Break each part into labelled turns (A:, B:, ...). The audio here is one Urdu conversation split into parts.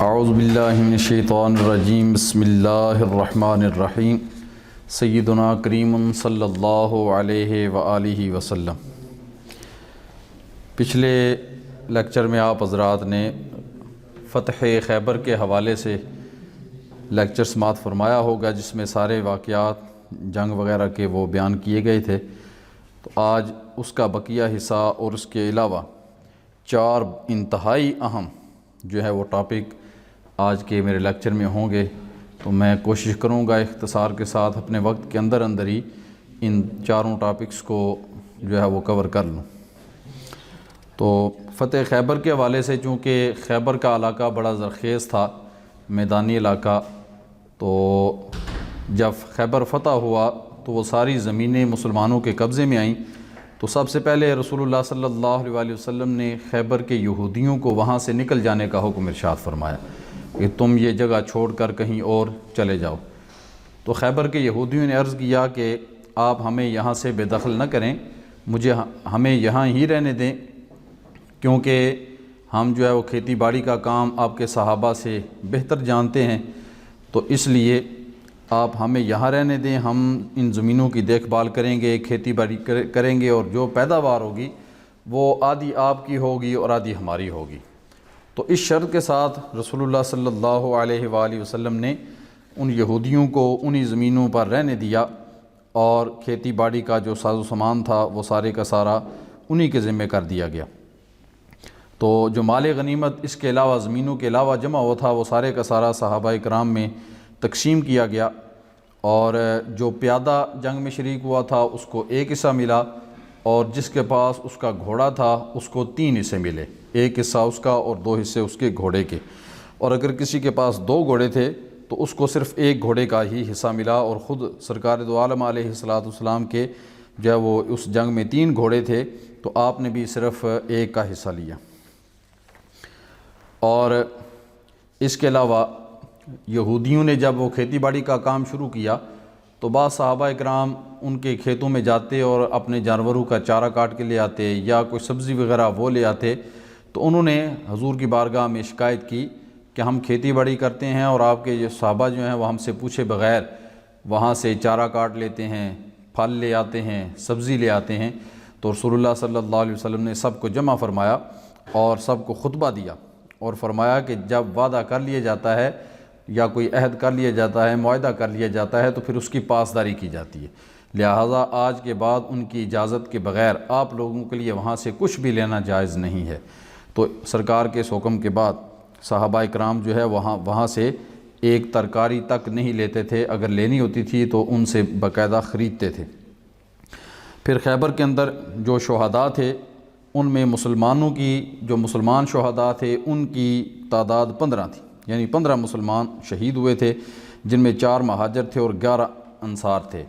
A: اعوذ باللہ من الشیطان الرجیم بسم اللہ الرحمن الرحیم سیدنا کریم صلی اللہ علیہ وآلہ وسلم۔ پچھلے لیکچر میں آپ حضرات نے فتح خیبر کے حوالے سے لیکچر سماعت فرمایا ہوگا، جس میں سارے واقعات جنگ وغیرہ کے وہ بیان کیے گئے تھے۔ تو آج اس کا بقیہ حصہ اور اس کے علاوہ 4 انتہائی اہم جو ہے وہ ٹاپک آج کے میرے لیکچر میں ہوں گے، تو میں کوشش کروں گا اختصار کے ساتھ اپنے وقت کے اندر ہی ان 4 ٹاپکس کو جو ہے وہ کور کر لوں۔ تو فتح خیبر کے حوالے سے، چونکہ خیبر کا علاقہ بڑا زرخیز تھا، میدانی علاقہ، تو جب خیبر فتح ہوا تو وہ ساری زمینیں مسلمانوں کے قبضے میں آئیں۔ تو سب سے پہلے رسول اللہ صلی اللہ علیہ وسلم نے خیبر کے یہودیوں کو وہاں سے نکل جانے کا حکم ارشاد فرمایا کہ تم یہ جگہ چھوڑ کر کہیں اور چلے جاؤ۔ تو خیبر کے یہودیوں نے عرض کیا کہ آپ ہمیں یہاں سے بے دخل نہ کریں، ہمیں یہاں ہی رہنے دیں، کیونکہ ہم جو ہے وہ کھیتی باڑی کا کام آپ کے صحابہ سے بہتر جانتے ہیں، تو اس لیے آپ ہمیں یہاں رہنے دیں، ہم ان زمینوں کی دیکھ بھال کریں گے، کھیتی باڑی کریں گے، اور جو پیداوار ہوگی وہ آدھی آپ کی ہوگی اور آدھی ہماری ہوگی۔ تو اس شرط کے ساتھ رسول اللہ صلی اللہ علیہ وآلہ وسلم نے ان یہودیوں کو انہی زمینوں پر رہنے دیا، اور کھیتی باڑی کا جو ساز و سامان تھا وہ سارے کا سارا انہی کے ذمہ کر دیا گیا۔ تو جو مال غنیمت اس کے علاوہ زمینوں کے علاوہ جمع ہوا تھا وہ سارے کا سارا صحابہ کرام میں تقسیم کیا گیا، اور جو پیادہ جنگ میں شریک ہوا تھا اس کو 1 حصہ ملا، اور جس کے پاس اس کا گھوڑا تھا اس کو 3 حصے ملے، 1 حصہ اس کا اور 2 حصے اس کے گھوڑے کے۔ اور اگر کسی کے پاس 2 گھوڑے تھے تو اس کو صرف 1 گھوڑے کا ہی حصہ ملا، اور خود سرکار دو عالم علیہ السلام کے جو ہے وہ اس جنگ میں 3 گھوڑے تھے، تو آپ نے بھی صرف 1 کا حصہ لیا۔ اور اس کے علاوہ یہودیوں نے جب وہ کھیتی باڑی کا کام شروع کیا تو بعض صحابہ اکرام ان کے کھیتوں میں جاتے اور اپنے جانوروں کا چارہ کاٹ کے لے آتے، یا کوئی سبزی وغیرہ وہ لے آتے۔ تو انہوں نے حضور کی بارگاہ میں شکایت کی کہ ہم کھیتی باڑی کرتے ہیں اور آپ کے یہ صحابہ جو ہیں وہ ہم سے پوچھے بغیر وہاں سے چارہ کاٹ لیتے ہیں، پھل لے آتے ہیں، سبزی لے آتے ہیں۔ تو رسول اللہ صلی اللہ علیہ وسلم نے سب کو جمع فرمایا اور سب کو خطبہ دیا، اور فرمایا کہ جب وعدہ کر لیا جاتا ہے یا کوئی عہد کر لیا جاتا ہے، معاہدہ کر لیا جاتا ہے، تو پھر اس کی پاسداری کی جاتی ہے۔ لہٰذا آج کے بعد ان کی اجازت کے بغیر آپ لوگوں کے لیے وہاں سے کچھ بھی لینا جائز نہیں ہے۔ تو سرکار کے اس حکم کے بعد صحابہ اکرام جو ہے وہاں سے 1 ترکاری تک نہیں لیتے تھے، اگر لینی ہوتی تھی تو ان سے باقاعدہ خریدتے تھے۔ پھر خیبر کے اندر جو شہداء تھے ان میں مسلمانوں کی جو مسلمان شہداء تھے ان کی تعداد 15 تھی، یعنی 15 مسلمان شہید ہوئے تھے، جن میں 4 مہاجر تھے اور 11 انصار تھے،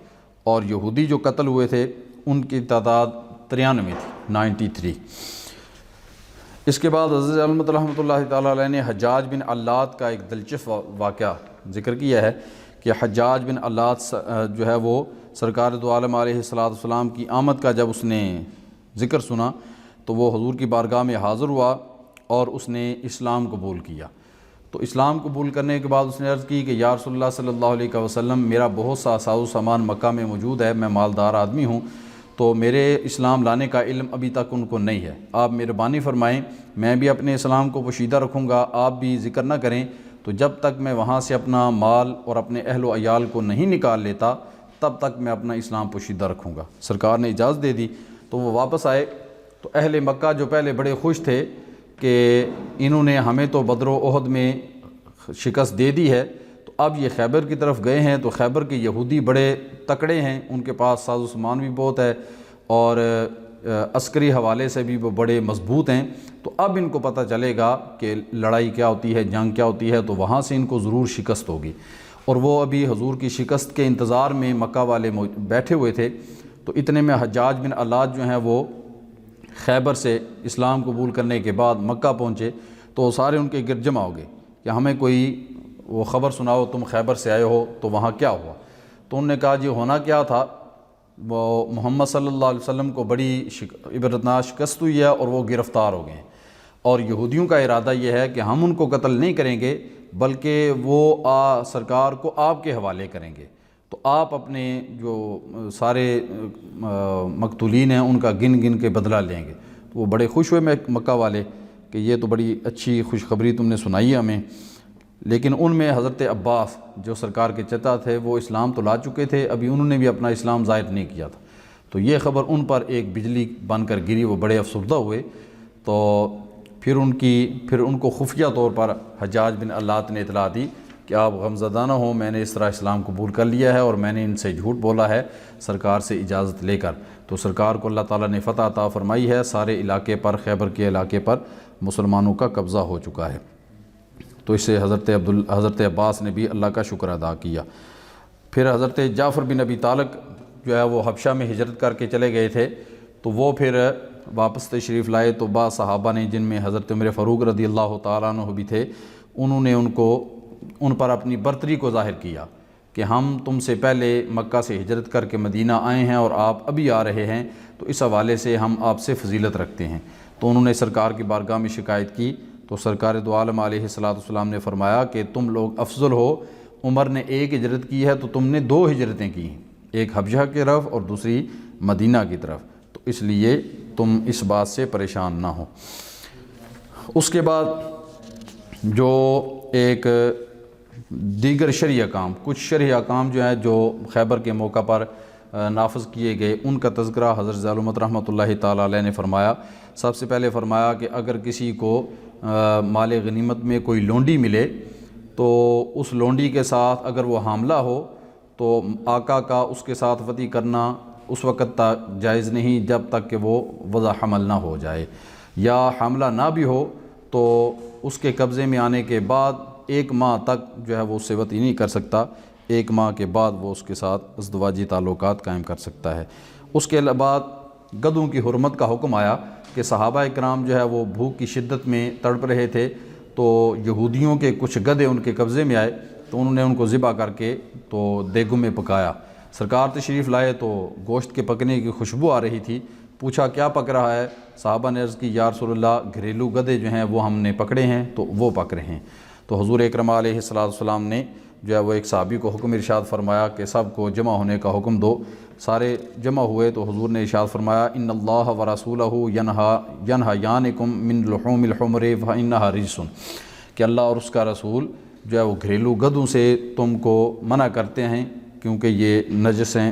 A: اور یہودی جو قتل ہوئے تھے ان کی تعداد 93 تھی، 93۔ اس کے بعد حضرت علامہ رحمۃ اللہ تعالیٰ علیہ نے حجاج بن علات کا ایک دلچسپ واقعہ ذکر کیا ہے کہ حجاج بن علات جو ہے وہ سرکار دو عالم علیہ السلام کی آمد کا جب اس نے ذکر سنا تو وہ حضور کی بارگاہ میں حاضر ہوا اور اس نے اسلام قبول کیا۔ تو اسلام قبول کرنے کے بعد اس نے عرض کی کہ یا رسول اللہ صلی اللہ علیہ وسلم، میرا بہت سا ساز و سامان مکہ میں موجود ہے، میں مالدار آدمی ہوں، تو میرے اسلام لانے کا علم ابھی تک ان کو نہیں ہے، آپ مہربانی فرمائیں، میں بھی اپنے اسلام کو پوشیدہ رکھوں گا، آپ بھی ذکر نہ کریں، تو جب تک میں وہاں سے اپنا مال اور اپنے اہل و عیال کو نہیں نکال لیتا تب تک میں اپنا اسلام پوشیدہ رکھوں گا۔ سرکار نے اجازت دے دی، تو وہ واپس آئے۔ تو اہل مکہ جو پہلے بڑے خوش تھے کہ انہوں نے ہمیں تو بدر و احد میں شکست دے دی ہے، تو اب یہ خیبر کی طرف گئے ہیں، تو خیبر کے یہودی بڑے تکڑے ہیں، ان کے پاس ساز و سامان بھی بہت ہے اور عسکری حوالے سے بھی وہ بڑے مضبوط ہیں، تو اب ان کو پتہ چلے گا کہ لڑائی کیا ہوتی ہے، جنگ کیا ہوتی ہے، تو وہاں سے ان کو ضرور شکست ہوگی۔ اور وہ ابھی حضور کی شکست کے انتظار میں مکہ والے بیٹھے ہوئے تھے۔ تو اتنے میں حجاج بن علات جو ہیں وہ خیبر سے اسلام قبول کرنے کے بعد مکہ پہنچے، تو سارے ان کے گرد جمع ہو گئے کہ ہمیں کوئی وہ خبر سناؤ، تم خیبر سے آئے ہو تو وہاں کیا ہوا۔ تو انہوں نے کہا جی ہونا کیا تھا، وہ محمد صلی اللہ علیہ وسلم کو بڑی عبرتناک شکست ہوئی ہے اور وہ گرفتار ہو گئے ہیں، اور یہودیوں کا ارادہ یہ ہے کہ ہم ان کو قتل نہیں کریں گے بلکہ وہ سرکار کو آپ کے حوالے کریں گے، تو آپ اپنے جو سارے مقتولین ہیں ان کا گن گن کے بدلہ لیں گے۔ تو وہ بڑے خوش ہوئے مکہ والے کہ یہ تو بڑی اچھی خوشخبری تم نے سنائی ہے ہمیں۔ لیکن ان میں حضرت عباس جو سرکار کے چچا تھے وہ اسلام تو لا چکے تھے، ابھی انہوں نے بھی اپنا اسلام ظاہر نہیں کیا تھا، تو یہ خبر ان پر ایک بجلی بن کر گری، وہ بڑے افسردہ ہوئے۔ تو پھر ان کو خفیہ طور پر حجاج بن اللات نے اطلاع دی کہ آپ غمزدہ نہ ہوں، میں نے اس طرح اسلام قبول کر لیا ہے اور میں نے ان سے جھوٹ بولا ہے سرکار سے اجازت لے کر۔ تو سرکار کو اللہ تعالیٰ نے فتح عطا فرمائی ہے، سارے علاقے پر، خیبر کے علاقے پر مسلمانوں کا قبضہ ہو چکا ہے۔ تو اس سے حضرت عباس نے بھی اللہ کا شکر ادا کیا۔ پھر حضرت جعفر بن ابی طالب جو ہے وہ حبشہ میں ہجرت کر کے چلے گئے تھے، تو وہ پھر واپس تشریف لائے، تو بعض صحابہ نے جن میں حضرت عمر فاروق رضی اللہ تعالیٰ عنہ بھی تھے، انہوں نے ان پر اپنی برتری کو ظاہر کیا کہ ہم تم سے پہلے مکہ سے ہجرت کر کے مدینہ آئے ہیں اور آپ ابھی آ رہے ہیں، تو اس حوالے سے ہم آپ سے فضیلت رکھتے ہیں۔ تو انہوں نے سرکار کی بارگاہ میں شکایت کی، تو سرکار دو عالم علیہ السلام نے فرمایا کہ تم لوگ افضل ہو، عمر نے ایک ہجرت کی ہے تو تم نے 2 ہجرتیں کی ہیں، ایک حبشہ کی طرف اور دوسری مدینہ کی طرف، تو اس لیے تم اس بات سے پریشان نہ ہو۔ اس کے بعد جو ایک دیگر شرعی احکام، کچھ شرعی احکام جو ہیں جو خیبر کے موقع پر نافذ کیے گئے، ان کا تذکرہ حضرت ظالمت رحمۃ اللہ تعالیٰ علیہ نے فرمایا۔ سب سے پہلے فرمایا کہ اگر کسی کو مال غنیمت میں کوئی لونڈی ملے تو اس لونڈی کے ساتھ اگر وہ حاملہ ہو تو آقا کا اس کے ساتھ وطی کرنا اس وقت تک جائز نہیں جب تک کہ وہ وضع حمل نہ ہو جائے، یا حاملہ نہ بھی ہو تو اس کے قبضے میں آنے کے بعد 1 ماہ تک جو ہے وہ اس سے وطی نہیں کر سکتا، 1 ماہ کے بعد وہ اس کے ساتھ ازدواجی تعلقات قائم کر سکتا ہے۔ اس کے بعد گدھوں کی حرمت کا حکم آیا کہ صحابہ کرام جو ہے وہ بھوک کی شدت میں تڑپ رہے تھے، تو یہودیوں کے کچھ گدھے ان کے قبضے میں آئے، تو انہوں نے ان کو ذبح کر کے تو دیگوں میں پکایا۔ سرکار تشریف لائے تو گوشت کے پکنے کی خوشبو آ رہی تھی، پوچھا کیا پک رہا ہے؟ صحابہ نے عرض کی یا رسول اللہ گھریلو گدھے جو ہیں وہ ہم نے پکڑے ہیں تو وہ پک رہے ہیں۔ تو حضور اکرم علیہ السلام نے جو ہے وہ ایک صحابی کو حکم ارشاد فرمایا کہ سب کو جمع ہونے کا حکم دو۔ سارے جمع ہوئے تو حضور نے ارشاد فرمایا ان اللہ ورسولہ ینہیانکم من لحوم الحمر فانھا رجس، کہ اللہ اور اس کا رسول جو ہے وہ گھریلو گدھوں سے تم کو منع کرتے ہیں کیونکہ یہ نجس ہیں،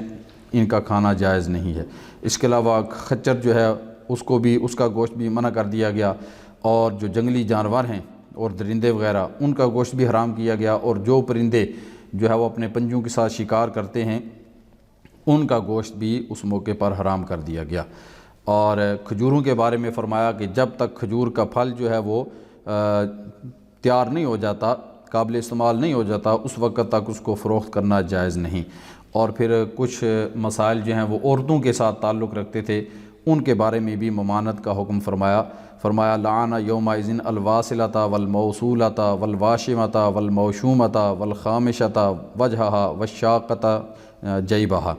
A: ان کا کھانا جائز نہیں ہے۔ اس کے علاوہ خچر جو ہے اس کا گوشت بھی منع کر دیا گیا، اور جو جنگلی جانور ہیں اور درندے وغیرہ ان کا گوشت بھی حرام کیا گیا، اور جو پرندے جو ہے وہ اپنے پنجوں کے ساتھ شکار کرتے ہیں ان کا گوشت بھی اس موقع پر حرام کر دیا گیا۔ اور کھجوروں کے بارے میں فرمایا کہ جب تک کھجور کا پھل جو ہے وہ تیار نہیں ہو جاتا، قابل استعمال نہیں ہو جاتا، اس وقت تک اس کو فروخت کرنا جائز نہیں۔ اور پھر کچھ مسائل جو ہیں وہ عورتوں کے ساتھ تعلق رکھتے تھے، ان کے بارے میں بھی ممانعت کا حکم فرمایا لعن یومئذ الواصلۃ والموصولۃ والواشمۃ والموشومۃ والخامشۃ وجہہا والشاقۃ جیبہا۔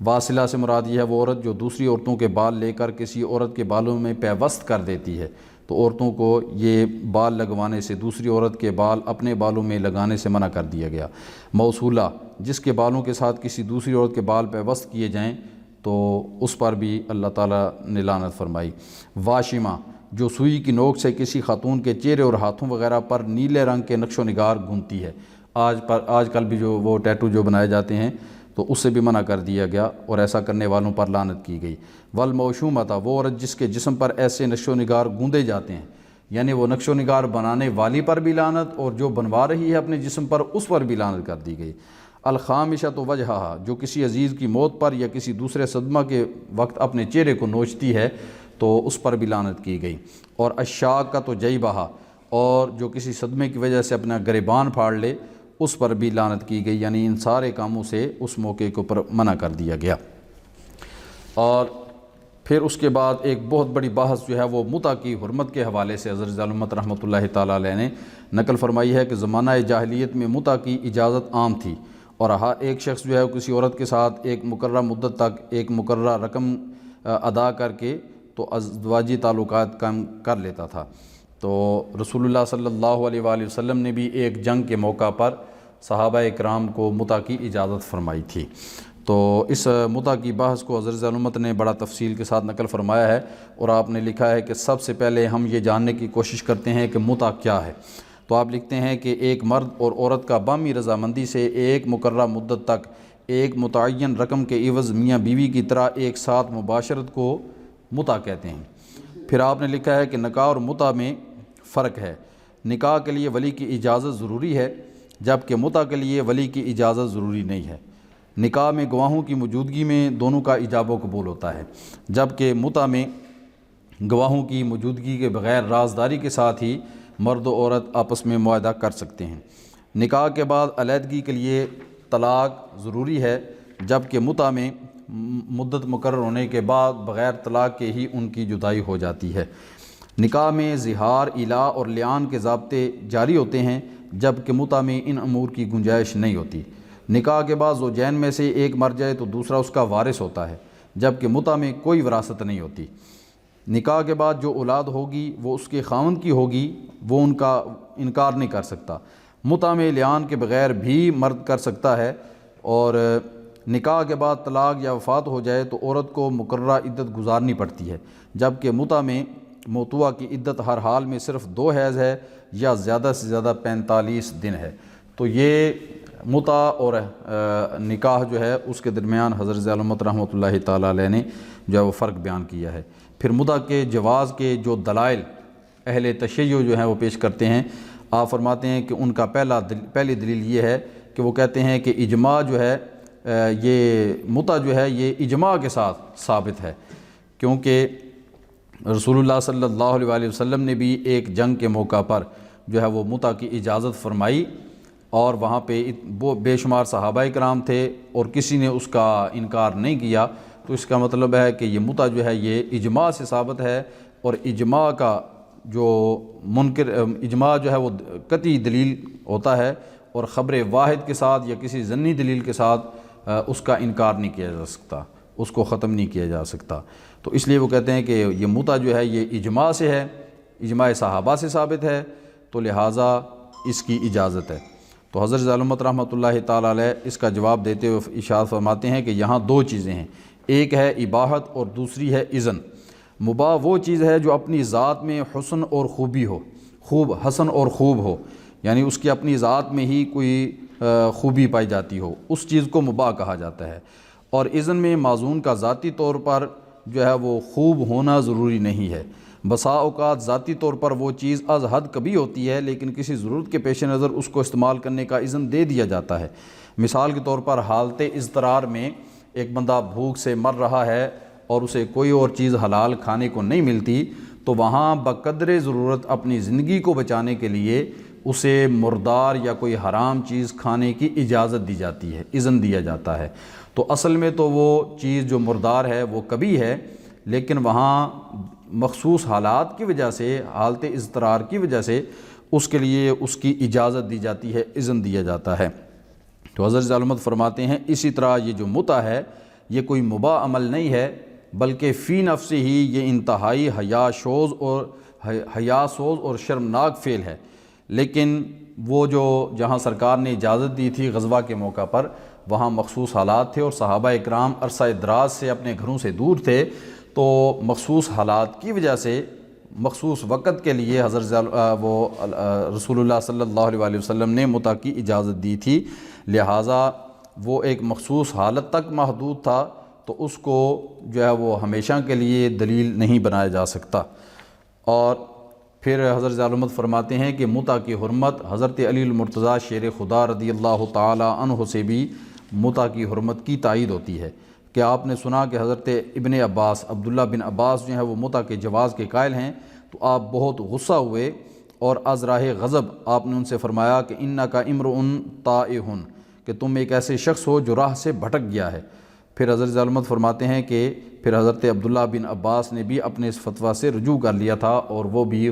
A: واصلہ سے مراد یہ ہے وہ عورت جو دوسری عورتوں کے بال لے کر کسی عورت کے بالوں میں پیوست کر دیتی ہے، تو عورتوں کو یہ بال لگوانے سے، دوسری عورت کے بال اپنے بالوں میں لگانے سے منع کر دیا گیا۔ موصولہ جس کے بالوں کے ساتھ کسی دوسری عورت کے بال پیوست کیے جائیں تو اس پر بھی اللہ تعالیٰ نے لعنت فرمائی۔ واشمہ جو سوئی کی نوک سے کسی خاتون کے چہرے اور ہاتھوں وغیرہ پر نیلے رنگ کے نقش و نگار گھنتی ہے، آج کل بھی جو وہ ٹیٹو جو بنائے جاتے ہیں تو اس سے بھی منع کر دیا گیا، اور ایسا کرنے والوں پر لعنت کی گئی۔ والموشومۃ وہ عورت جس کے جسم پر ایسے نقش و نگار گوندے جاتے ہیں، یعنی وہ نقش و نگار بنانے والی پر بھی لعنت، اور جو بنوا رہی ہے اپنے جسم پر اس پر بھی لعنت کر دی گئی۔ الخامشۃ وجہہا جو کسی عزیز کی موت پر یا کسی دوسرے صدمہ کے وقت اپنے چہرے کو نوچتی ہے تو اس پر بھی لعنت کی گئی۔ اور الشاقۃ جیبہا اور جو کسی صدمے کی وجہ سے اپنا گریبان پھاڑ لے اس پر بھی لعنت کی گئی، یعنی ان سارے کاموں سے اس موقع کے اوپر منع کر دیا گیا۔ اور پھر اس کے بعد ایک بہت بڑی بحث جو ہے وہ متع کی حرمت کے حوالے سے حضرت ظالمت رحمۃ اللہ تعالیٰ علیہ نے نقل فرمائی ہے کہ زمانہ جاہلیت میں متع کی اجازت عام تھی، اور ایک شخص جو ہے کسی عورت کے ساتھ ایک مقررہ مدت تک ایک مقررہ رقم ادا کر کے تو تو ازدواجی تعلقات قائم کر لیتا تھا۔ تو رسول اللہ صلی اللہ علیہ وآلہ وسلم نے بھی ایک جنگ کے موقع پر صحابہ اکرام کو متع کی اجازت فرمائی تھی۔ تو اس متع کی بحث کو حضرت علامت نے بڑا تفصیل کے ساتھ نقل فرمایا ہے، اور آپ نے لکھا ہے کہ سب سے پہلے ہم یہ جاننے کی کوشش کرتے ہیں کہ متع کیا ہے۔ تو آپ لکھتے ہیں کہ ایک مرد اور عورت کا باہمی رضامندی سے ایک مقررہ مدت تک ایک متعین رقم کے عوض میاں بیوی کی طرح ایک ساتھ مباشرت کو متع کہتے ہیں۔ پھر آپ نے لکھا ہے کہ نکاح اور متع میں فرق ہے۔ نکاح کے لیے ولی کی اجازت ضروری ہے، جبکہ متع کے لیے ولی کی اجازت ضروری نہیں ہے۔ نکاح میں گواہوں کی موجودگی میں دونوں کا ایجاب و قبول ہوتا ہے، جبکہ متع میں گواہوں کی موجودگی کے بغیر رازداری کے ساتھ ہی مرد و عورت آپس میں معاہدہ کر سکتے ہیں۔ نکاح کے بعد علیحدگی کے لیے طلاق ضروری ہے، جبکہ متع میں مدت مقرر ہونے کے بعد بغیر طلاق کے ہی ان کی جدائی ہو جاتی ہے۔ نکاح میں زہار، الا اور لعان کے ضابطے جاری ہوتے ہیں، جبکہ متع میں ان امور کی گنجائش نہیں ہوتی۔ نکاح کے بعد زوجین میں سے ایک مر جائے تو دوسرا اس کا وارث ہوتا ہے، جبکہ متع میں کوئی وراثت نہیں ہوتی۔ نکاح کے بعد جو اولاد ہوگی وہ اس کے خاوند کی ہوگی، وہ ان کا انکار نہیں کر سکتا۔ متع میں لعان کے بغیر بھی مرد کر سکتا ہے، اور نکاح کے بعد طلاق یا وفات ہو جائے تو عورت کو مقررہ عدت گزارنی پڑتی ہے، جبکہ متع میں موتوعہ کی عدت ہر حال میں صرف 2 حیض ہے یا زیادہ سے زیادہ 45 دن ہے۔ تو یہ متع اور نکاح جو ہے اس کے درمیان حضرت علامت رحمۃ اللہ تعالیٰ علیہ نے جو ہے وہ فرق بیان کیا ہے۔ پھر متع کے جواز کے جو دلائل اہل تشیع جو ہیں وہ پیش کرتے ہیں، آپ فرماتے ہیں کہ ان کا پہلی دلیل یہ ہے کہ وہ کہتے ہیں کہ اجماع جو ہے یہ متع جو ہے یہ اجماع کے ساتھ ثابت ہے، کیونکہ رسول اللہ صلی اللہ علیہ وآلہ وسلم نے بھی ایک جنگ کے موقع پر جو ہے وہ متع کی اجازت فرمائی، اور وہاں پہ وہ بے شمار صحابہ کرام تھے اور کسی نے اس کا انکار نہیں کیا۔ تو اس کا مطلب ہے کہ یہ متع جو ہے یہ اجماع سے ثابت ہے، اور اجماع کا جو اجماع جو ہے وہ قطعی دلیل ہوتا ہے، اور خبر واحد کے ساتھ یا کسی ضمنی دلیل کے ساتھ اس کا انکار نہیں کیا جا سکتا، اس کو ختم نہیں کیا جا سکتا۔ تو اس لیے وہ کہتے ہیں کہ یہ متع جو ہے یہ اجماع سے ہے، اجماع صحابہ سے ثابت ہے، تو لہٰذا اس کی اجازت ہے۔ تو حضرت علامت رحمۃ اللہ تعالیٰ علیہ اس کا جواب دیتے ہوئے ارشاد فرماتے ہیں کہ یہاں 2 چیزیں ہیں، ایک ہے اباحت اور دوسری ہے اذن۔ مباح وہ چیز ہے جو اپنی ذات میں حسن اور خوبی ہو، حسن اور خوب ہو، یعنی اس کی اپنی ذات میں ہی کوئی خوبی پائی جاتی ہو، اس چیز کو مباح کہا جاتا ہے۔ اور اذن میں معزون کا ذاتی طور پر جو ہے وہ خوب ہونا ضروری نہیں ہے۔ بسا اوقات ذاتی طور پر وہ چیز از حد کبھی ہوتی ہے، لیکن کسی ضرورت کے پیش نظر اس کو استعمال کرنے کا اذن دے دیا جاتا ہے۔ مثال کے طور پر حالت اضطرار میں ایک بندہ بھوک سے مر رہا ہے اور اسے کوئی اور چیز حلال کھانے کو نہیں ملتی، تو وہاں بقدر ضرورت اپنی زندگی کو بچانے کے لیے اسے مردار یا کوئی حرام چیز کھانے کی اجازت دی جاتی ہے، اذن دیا جاتا ہے۔ تو اصل میں تو وہ چیز جو مردار ہے وہ کبھی ہے، لیکن وہاں مخصوص حالات کی وجہ سے، حالت اضطرار کی وجہ سے اس کے لیے اس کی اجازت دی جاتی ہے، اذن دیا جاتا ہے۔ تو حضرت علامت فرماتے ہیں اسی طرح یہ جو متع ہے یہ کوئی مباح عمل نہیں ہے، بلکہ فی نفس ہی یہ انتہائی حیا سوز اور شرمناک فعل ہے۔ لیکن وہ جو جہاں سرکار نے اجازت دی تھی غزوہ کے موقع پر، وہاں مخصوص حالات تھے اور صحابہ اکرام عرصہ دراز سے اپنے گھروں سے دور تھے، تو مخصوص حالات کی وجہ سے مخصوص وقت کے لیے رسول اللہ صلی اللہ علیہ وآلہ وسلم نے متع کی اجازت دی تھی، لہٰذا وہ ایک مخصوص حالت تک محدود تھا، تو اس کو جو ہے وہ ہمیشہ کے لیے دلیل نہیں بنایا جا سکتا۔ اور پھر حضرت علامت فرماتے ہیں کہ متع کی حرمت حضرت علی المرتضیٰ شیر خدا رضی اللہ تعالی عنہ سے بھی متع کی حرمت کی تائید ہوتی ہے، کہ آپ نے سنا کہ حضرت ابن عباس عبداللہ بن عباس جو ہیں وہ متع کے جواز کے قائل ہیں، تو آپ بہت غصہ ہوئے اور از راہ غضب آپ نے ان سے فرمایا کہ انکا امرؤ طائع، کہ تم ایک ایسے شخص ہو جو راہ سے بھٹک گیا ہے۔ پھر حضرت علامت فرماتے ہیں کہ پھر حضرت عبداللہ بن عباس نے بھی اپنے اس فتویٰ سے رجوع کر لیا تھا، اور وہ بھی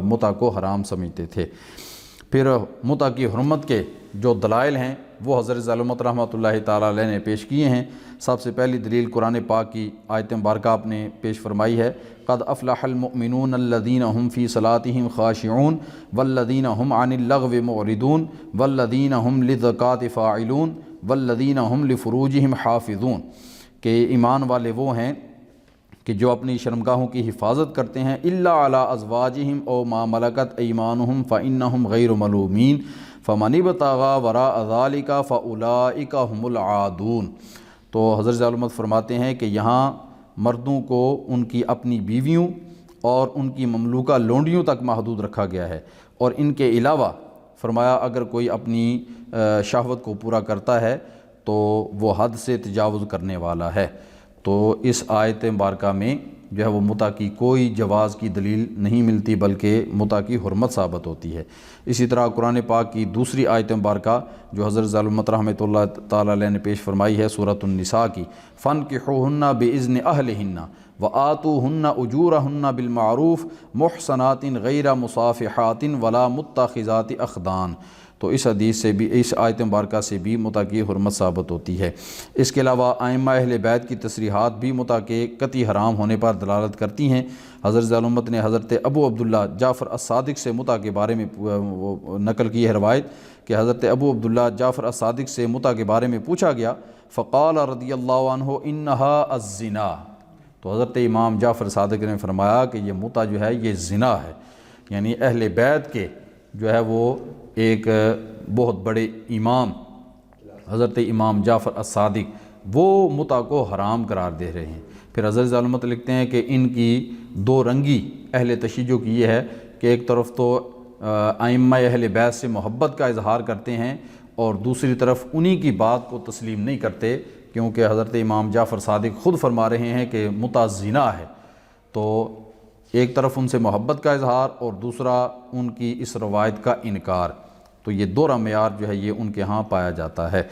A: متع کو حرام سمجھتے تھے۔ پھر متع کی حرمت کے جو دلائل ہیں وہ حضرت ظالمت رحمۃ اللہ تعالیٰ علیہ نے پیش کیے ہیں۔ سب سے پہلی دلیل قرآن پاک کی آیت مبارکہ آپ نے پیش فرمائی ہے، قد افلح المؤمنون الذین هم فی صلاتهم خاشعون والذین هم عن اللغو معرضون والذین هم للزکاة فاعلون والذین هم لفروجهم حافظون، کہ ایمان والے وہ ہیں کہ جو اپنی شرمگاہوں کی حفاظت کرتے ہیں، الا علی ازواجہم او ما ملکت ایمانہم فانہم غیر ملومین فمن ابتغی وراء ذلک فاولئک هم العادون۔ تو حضرت ظالمت فرماتے ہیں کہ یہاں مردوں کو ان کی اپنی بیویوں اور ان کی مملوکہ لونڈیوں تک محدود رکھا گیا ہے، اور ان کے علاوہ فرمایا اگر کوئی اپنی شہوت کو پورا کرتا ہے تو وہ حد سے تجاوز کرنے والا ہے۔ تو اس آیت مبارکہ میں جو ہے وہ متع کی کوئی جواز کی دلیل نہیں ملتی، بلکہ متع کی حرمت ثابت ہوتی ہے۔ اسی طرح قرآن پاک کی دوسری آیت مبارکہ جو حضرت ظالمت رحمۃ اللہ تعالیٰ علیہ نے پیش فرمائی ہے سورۃ النساء کی، فَانْكِحُوهُنَّ بِإِذْنِ أَهْلِهِنَّ وَآتُوهُنَّ أُجُورَهُنَّ بِالْمَعْرُوفِ مُحْصَنَاتٍ غَيْرَ مُصَافِحَاتٍ وَلَا مُتَّخِذَاتِ أَخْدَانٍ۔ تو اس حدیث سے بھی، اس آیت مبارکہ سے بھی متع کی حرمت ثابت ہوتی ہے۔ اس کے علاوہ ائمہ اہل بیت کی تصریحات بھی متع کے قطعی حرام ہونے پر دلالت کرتی ہیں۔ حضرت ظالمت نے حضرت ابو عبداللہ جعفر الصادق سے متع کے بارے میں نقل کی ہے روایت کہ حضرت ابو عبداللہ جعفر الصادق سے متع کے بارے میں پوچھا گیا، فقال رضی اللہ عنہ انہا الزنا، تو حضرت امام جعفر صادق نے فرمایا کہ یہ متع جو ہے یہ زنا ہے، یعنی اہل بیت کے جو ہے وہ ایک بہت بڑے امام حضرت امام جعفر الصادق وہ متع کو حرام قرار دے رہے ہیں۔ پھر حضرت ظالمت لکھتے ہیں کہ ان کی دو رنگی اہل تشیع کی یہ ہے کہ ایک طرف تو ائمہ اہل بیت سے محبت کا اظہار کرتے ہیں اور دوسری طرف انہی کی بات کو تسلیم نہیں کرتے، کیونکہ حضرت امام جعفر صادق خود فرما رہے ہیں کہ متع زنا ہے۔ تو ایک طرف ان سے محبت کا اظہار اور دوسرا ان کی اس روایت کا انکار، تو یہ دوہرا معیار جو ہے یہ ان کے ہاں پایا جاتا ہے۔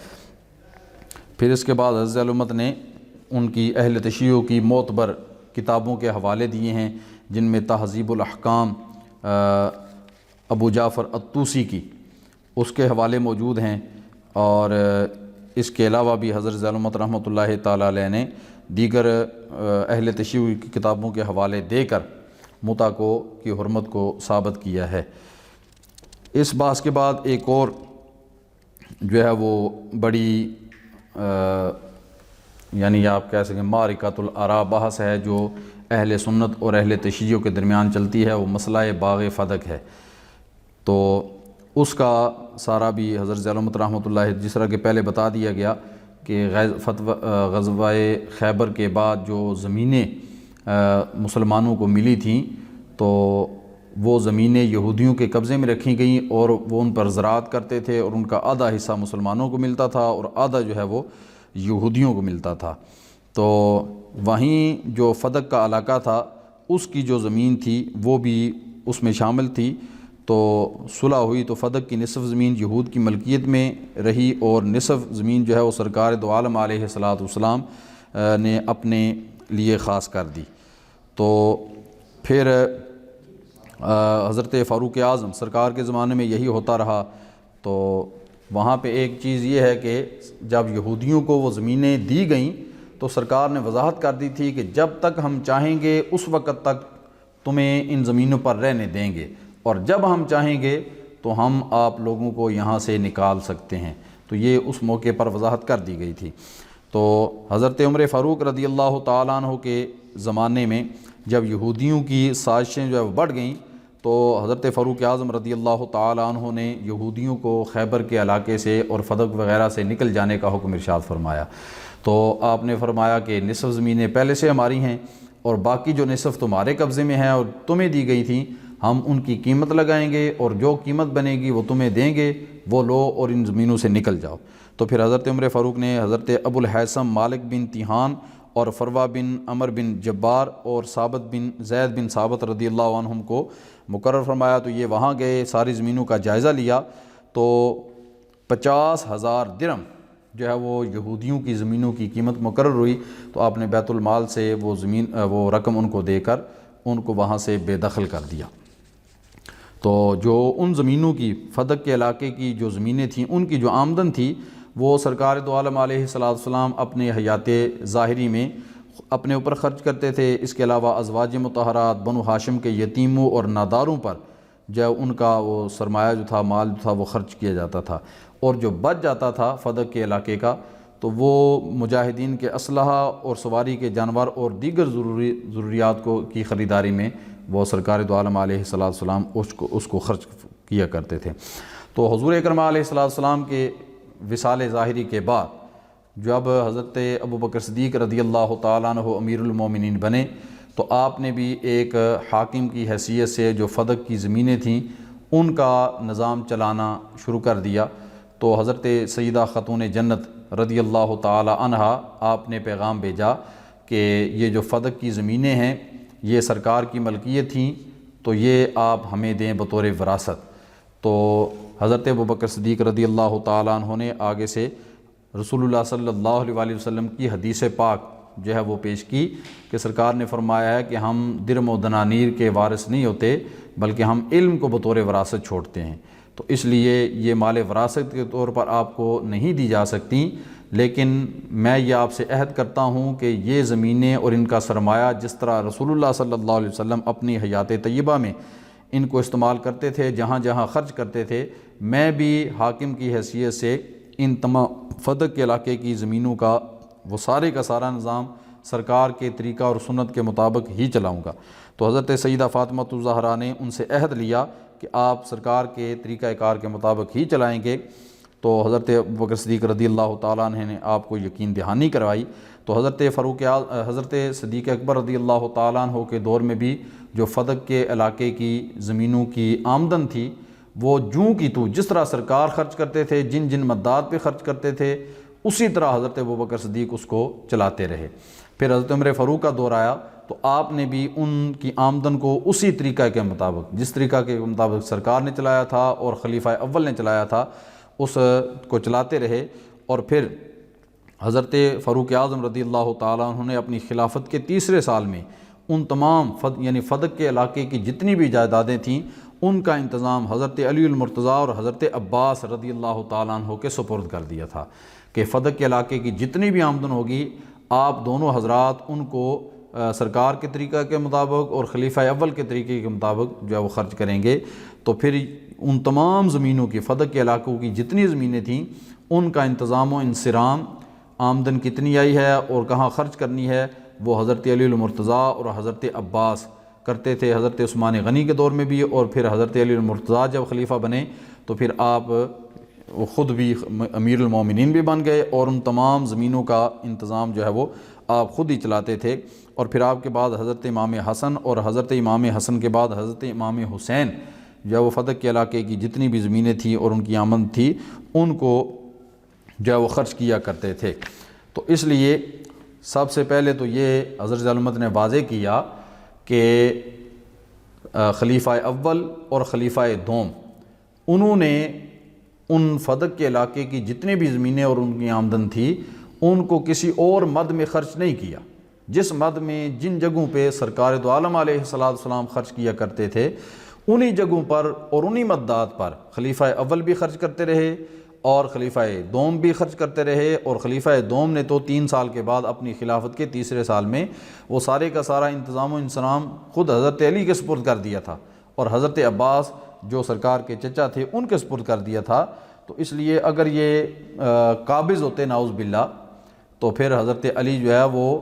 A: پھر اس کے بعد حضرت ظالمت نے ان کی اہل تشیع کی معتبر کتابوں کے حوالے دیے ہیں، جن میں تہذیب الاحکام ابو جعفر الطوسی کی اس کے حوالے موجود ہیں، اور اس کے علاوہ بھی حضرت ظالمت رحمۃ اللہ تعالیٰ علیہ نے دیگر اہل تشیع کی کتابوں کے حوالے دے کر متع کی حرمت کو ثابت کیا ہے۔ اس بحث کے بعد ایک اور جو ہے وہ بڑی یعنی آپ کہہ سکیں معرکۃ الآراء بحث ہے جو اہل سنت اور اہل تشیع کے درمیان چلتی ہے، وہ مسئلہ باغ فدق ہے۔ تو اس کا سارا بھی حضرت ظالمت رحمۃ اللہ جس طرح کہ پہلے بتا دیا گیا کہ غزوہ خیبر کے بعد جو زمینیں مسلمانوں کو ملی تھیں تو وہ زمینیں یہودیوں کے قبضے میں رکھی گئیں اور وہ ان پر زراعت کرتے تھے، اور ان کا آدھا حصہ مسلمانوں کو ملتا تھا اور آدھا جو ہے وہ یہودیوں کو ملتا تھا۔ تو وہیں جو فدق کا علاقہ تھا اس کی جو زمین تھی وہ بھی اس میں شامل تھی، تو صلح ہوئی تو فدق کی نصف زمین یہود کی ملکیت میں رہی اور نصف زمین جو ہے وہ سرکار دو عالم علیہ الصلاۃ والسلام نے اپنے لیے خاص کر دی۔ تو پھر حضرت فاروق اعظم سرکار کے زمانے میں یہی ہوتا رہا۔ تو وہاں پہ ایک چیز یہ ہے کہ جب یہودیوں کو وہ زمینیں دی گئیں تو سرکار نے وضاحت کر دی تھی کہ جب تک ہم چاہیں گے اس وقت تک تمہیں ان زمینوں پر رہنے دیں گے، اور جب ہم چاہیں گے تو ہم آپ لوگوں کو یہاں سے نکال سکتے ہیں۔ تو یہ اس موقع پر وضاحت کر دی گئی تھی۔ تو حضرت عمر فاروق رضی اللہ تعالیٰ عنہ کے زمانے میں جب یہودیوں کی سازشیں جو ہے وہ بڑھ گئیں تو حضرت فاروق اعظم رضی اللہ تعالیٰ عنہ نے یہودیوں کو خیبر کے علاقے سے اور فدق وغیرہ سے نکل جانے کا حکم ارشاد فرمایا۔ تو آپ نے فرمایا کہ نصف زمینیں پہلے سے ہماری ہیں اور باقی جو نصف تمہارے قبضے میں ہیں اور تمہیں دی گئی تھیں، ہم ان کی قیمت لگائیں گے اور جو قیمت بنے گی وہ تمہیں دیں گے، وہ لو اور ان زمینوں سے نکل جاؤ۔ تو پھر حضرت عمر فاروق نے حضرت ابو الحیثم مالک بن تیہان اور فروہ بن عمر بن جبار اور ثابت بن زید بن ثابت رضی اللہ عنہم کو مقرر فرمایا۔ تو یہ وہاں گئے، ساری زمینوں کا جائزہ لیا، تو 50,000 درہم جو ہے وہ یہودیوں کی زمینوں کی قیمت مقرر ہوئی۔ تو آپ نے بیت المال سے وہ رقم ان کو دے کر ان کو وہاں سے بے دخل کر دیا۔ تو جو ان زمینوں کی فدق کے علاقے کی جو زمینیں تھیں ان کی جو آمدن تھی وہ سرکار دو عالم علیہ السلام اپنے حیات ظاہری میں اپنے اوپر خرچ کرتے تھے۔ اس کے علاوہ ازواج مطہرات، بنو ہاشم کے یتیموں اور ناداروں پر جو ان کا وہ سرمایہ جو تھا، مال جو تھا، وہ خرچ کیا جاتا تھا، اور جو بچ جاتا تھا فدق کے علاقے کا تو وہ مجاہدین کے اسلحہ اور سواری کے جانور اور دیگر ضروریات کی خریداری میں وہ سرکار دو عالم علیہ السلام اس کو خرچ کیا کرتے تھے۔ تو حضور اکرم علیہ السلام کے وصال ظاہری کے بعد جب حضرت ابوبکر صدیق رضی اللہ تعالیٰ عنہ امیر المومنین بنے تو آپ نے بھی ایک حاکم کی حیثیت سے جو فدق کی زمینیں تھیں ان کا نظام چلانا شروع کر دیا۔ تو حضرت سیدہ خاتون جنت رضی اللہ تعالیٰ عنہ آپ نے پیغام بھیجا کہ یہ جو فدق کی زمینیں ہیں یہ سرکار کی ملکیت تھیں، تو یہ آپ ہمیں دیں بطور وراثت۔ تو حضرت ابوبکر صدیق رضی اللہ تعالیٰ عنہ نے آگے سے رسول اللہ صلی اللہ علیہ وسلم کی حدیث پاک جو ہے وہ پیش کی کہ سرکار نے فرمایا ہے کہ ہم درم و دنانیر کے وارث نہیں ہوتے بلکہ ہم علم کو بطور وراثت چھوڑتے ہیں، تو اس لیے یہ مال وراثت کے طور پر آپ کو نہیں دی جا سکتی، لیکن میں یہ آپ سے عہد کرتا ہوں کہ یہ زمینیں اور ان کا سرمایہ جس طرح رسول اللہ صلی اللہ علیہ وسلم اپنی حیات طیبہ میں ان کو استعمال کرتے تھے، جہاں جہاں خرچ کرتے تھے، میں بھی حاکم کی حیثیت سے ان تمام فدق کے علاقے کی زمینوں کا وہ سارے کا سارا نظام سرکار کے طریقہ اور سنت کے مطابق ہی چلاؤں گا۔ تو حضرت سیدہ فاطمہ الزہرا نے ان سے عہد لیا کہ آپ سرکار کے طریقہ کار کے مطابق ہی چلائیں گے۔ تو حضرت ابوبکر صدیق رضی اللہ تعالیٰ عنہ نے آپ کو یقین دہانی کروائی۔ تو حضرت صدیق اکبر رضی اللہ تعالیٰ عنہ کے دور میں بھی جو فدق کے علاقے کی زمینوں کی آمدن تھی وہ جوں کی تو جس طرح سرکار خرچ کرتے تھے، جن جن مدات پہ خرچ کرتے تھے، اسی طرح حضرت ابوبکر صدیق اس کو چلاتے رہے۔ پھر حضرت عمر فاروق کا دور آیا تو آپ نے بھی ان کی آمدن کو اسی طریقہ کے مطابق، جس طریقہ کے مطابق سرکار نے چلایا تھا اور خلیفہ اول نے چلایا تھا، اس کو چلاتے رہے۔ اور پھر حضرت فاروق اعظم رضی اللہ تعالیٰ عنہ نے اپنی خلافت کے تیسرے سال میں ان تمام یعنی فدق کے علاقے کی جتنی بھی جائیدادیں تھیں ان کا انتظام حضرت علی المرتضیٰ اور حضرت عباس رضی اللہ تعالیٰ عنہ کے سپرد کر دیا تھا کہ فدق کے علاقے کی جتنی بھی آمدن ہوگی آپ دونوں حضرات ان کو سرکار کے طریقہ کے مطابق اور خلیفہ اول کے طریقے کے مطابق جو ہے وہ خرچ کریں گے۔ تو پھر ان تمام زمینوں کی فدق کے علاقوں کی جتنی زمینیں تھیں ان کا انتظام و انصرام، آمدن کتنی آئی ہے اور کہاں خرچ کرنی ہے، وہ حضرت علی المرتضیٰ اور حضرت عباس کرتے تھے۔ حضرت عثمان غنی کے دور میں بھی، اور پھر حضرت علی المرتضیٰ جب خلیفہ بنے تو پھر آپ خود بھی امیر المومنین بھی بن گئے اور ان تمام زمینوں کا انتظام جو ہے وہ آپ خود ہی چلاتے تھے۔ اور پھر آپ کے بعد حضرت امام حسن اور حضرت امام حسن کے بعد حضرت امام حسین جو ہے وہ فدق کے علاقے کی جتنی بھی زمینیں تھیں اور ان کی آمدن تھی ان کو جو ہے وہ خرچ کیا کرتے تھے۔ تو اس لیے سب سے پہلے تو یہ حضرت علامت نے واضح کیا کہ خلیفہ اول اور خلیفہ دوم انہوں نے ان فدق کے علاقے کی جتنی بھی زمینیں اور ان کی آمدن تھی ان کو کسی اور مد میں خرچ نہیں کیا۔ جس مد میں جن جگہوں پہ سرکار دو عالم علیہ السلام خرچ کیا کرتے تھے انہی جگہوں پر اور انہی مدات پر خلیفہ اول بھی خرچ کرتے رہے اور خلیفہ دوم بھی خرچ کرتے رہے، اور خلیفہ دوم نے تو 3 سال کے بعد اپنی خلافت کے تیسرے سال میں وہ سارے کا سارا انتظام و انصرام خود حضرت علی کے سپرد کر دیا تھا اور حضرت عباس جو سرکار کے چچا تھے ان کے سپرد کر دیا تھا۔ تو اس لیے اگر یہ قابض ہوتے نعوذ باللہ تو پھر حضرت علی جو ہے وہ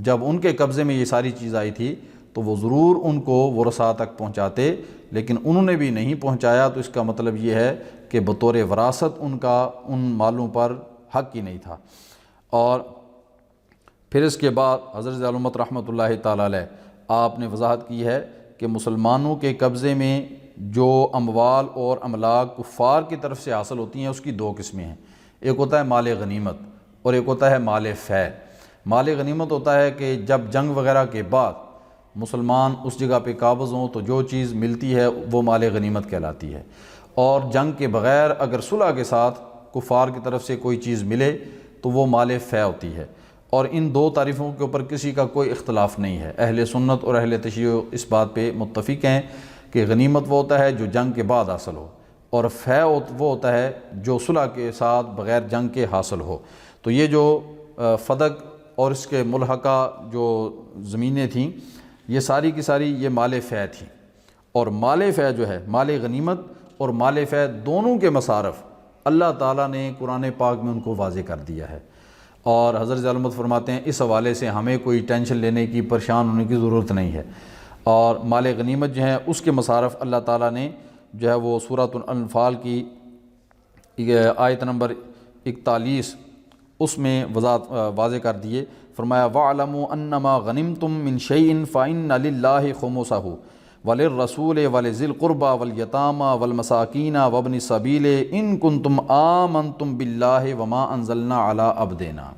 A: جب ان کے قبضے میں یہ ساری چیز آئی تھی تو وہ ضرور ان کو ورثاء تک پہنچاتے، لیکن انہوں نے بھی نہیں پہنچایا۔ تو اس کا مطلب یہ ہے کہ بطور وراثت ان کا ان مالوں پر حق ہی نہیں تھا۔ اور پھر اس کے بعد حضرت علامت رحمۃ اللہ تعالی علیہ آپ نے وضاحت کی ہے کہ مسلمانوں کے قبضے میں جو اموال اور املاک کفار کی طرف سے حاصل ہوتی ہیں اس کی 2 قسمیں ہیں، ایک ہوتا ہے مال غنیمت اور ایک ہوتا ہے مال فے۔ مال غنیمت ہوتا ہے کہ جب جنگ وغیرہ کے بعد مسلمان اس جگہ پہ قابض ہوں تو جو چیز ملتی ہے وہ مال غنیمت کہلاتی ہے، اور جنگ کے بغیر اگر صلح کے ساتھ کفار کی طرف سے کوئی چیز ملے تو وہ مال فے ہوتی ہے۔ اور ان 2 تعریفوں کے اوپر کسی کا کوئی اختلاف نہیں ہے، اہل سنت اور اہل تشیع اس بات پہ متفق ہیں کہ کہ غنیمت وہ ہوتا ہے جو جنگ کے بعد حاصل ہو، اور فے وہ ہوتا ہے جو صلح کے ساتھ بغیر جنگ کے حاصل ہو۔ تو یہ جو فدق اور اس کے ملحقہ جو زمینیں تھیں، یہ ساری کی ساری یہ مال فے تھیں۔ اور مال فے جو ہے، مال غنیمت اور مال فے دونوں کے مصارف اللہ تعالیٰ نے قرآن پاک میں ان کو واضح کر دیا ہے۔ اور حضرت علامت فرماتے ہیں اس حوالے سے ہمیں کوئی ٹینشن لینے کی، پریشان ہونے کی ضرورت نہیں ہے۔ اور مال غنیمت جو ہیں اس کے مصارف اللہ تعالیٰ نے جو ہے وہ سورۃ الانفال کی آیت نمبر 41 اس میں واضح کر دیے۔ فرمایا وَاعْلَمُوا أَنَّمَا غَنِمْتُم مِّن شَيْءٍ فَإِنَّ لِلَّهِ خُمُسَهُ وَلِلرَّسُولِ وَلِذِي الْقُرْبَى وَالْيَتَامَى وَالْمَسَاكِينَ وَابْنِ السَّبِيلِ إِن كُنتُمْ آمَنتُم بِاللَّهِ وَمَا أَنزَلْنَا عَلَىٰ عَبْدِنَا،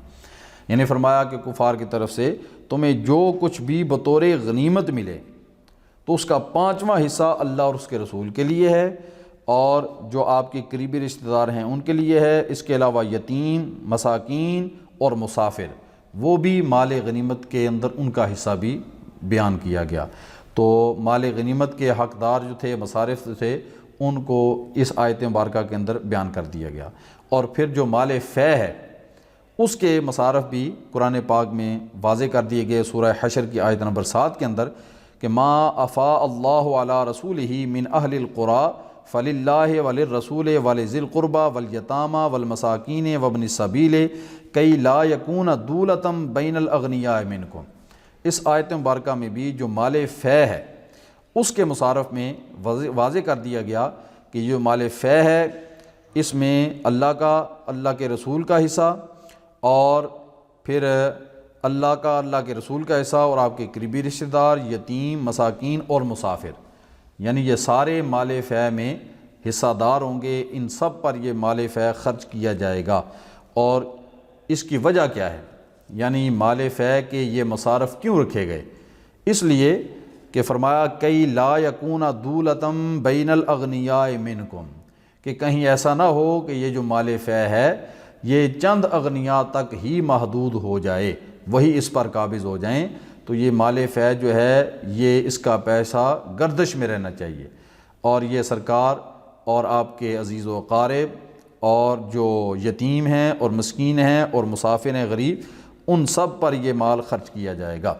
A: یعنی فرمایا کہ کفار کی طرف سے تمہیں جو کچھ بھی بطور غنیمت ملے تو اس کا 5واں حصہ اللہ اور اس کے رسول کے لیے ہے، اور جو آپ کے قریبی رشتہ دار ہیں ان کے لیے ہے۔ اس کے علاوہ یتیم، مساکین اور مسافر، وہ بھی مال غنیمت کے اندر ان کا حصہ بھی بیان کیا گیا۔ تو مال غنیمت کے حقدار جو تھے، مصارف تھے، ان کو اس آیت مبارکہ کے اندر بیان کر دیا گیا۔ اور پھر جو مال فے ہے اس کے مصارف بھی قرآن پاک میں واضح کر دیے گئے سورہ حشر کی آیت نمبر 7 کے اندر کہ ما افاء اللہ علی رسولہ من اہل القریٰ فللہ وللرسول ولذی القربى والیتامى والمساکین وابن السبیل کی لا یکون دولۃ بین الاغنیاء منکم۔ اس آیت مبارکہ میں بھی جو مال فے ہے اس کے مصارف میں واضح کر دیا گیا کہ جو مال فے ہے اس میں اللہ کا، اللہ کے رسول کا حصہ، اور پھر اللہ کا، اللہ کے رسول کا حصہ، اور آپ کے قریبی رشتہ دار، یتیم، مساکین اور مسافر، یعنی یہ سارے مال فے میں حصہ دار ہوں گے۔ ان سب پر یہ مال فے خرچ کیا جائے گا۔ اور اس کی وجہ کیا ہے؟ یعنی مال فے کے یہ مصارف کیوں رکھے گئے؟ اس لیے کہ فرمایا کئی لا یکون دولۃ بین الاغنیاء منکم، کہ کہیں ایسا نہ ہو کہ یہ جو مال فے ہے یہ چند اغنیاء تک ہی محدود ہو جائے، وہی اس پر قابض ہو جائیں۔ تو یہ مال فے جو ہے یہ اس کا پیسہ گردش میں رہنا چاہیے، اور یہ سرکار اور آپ کے عزیز و اقارب اور جو یتیم ہیں اور مسکین ہیں اور مسافر ہیں، غریب، ان سب پر یہ مال خرچ کیا جائے گا۔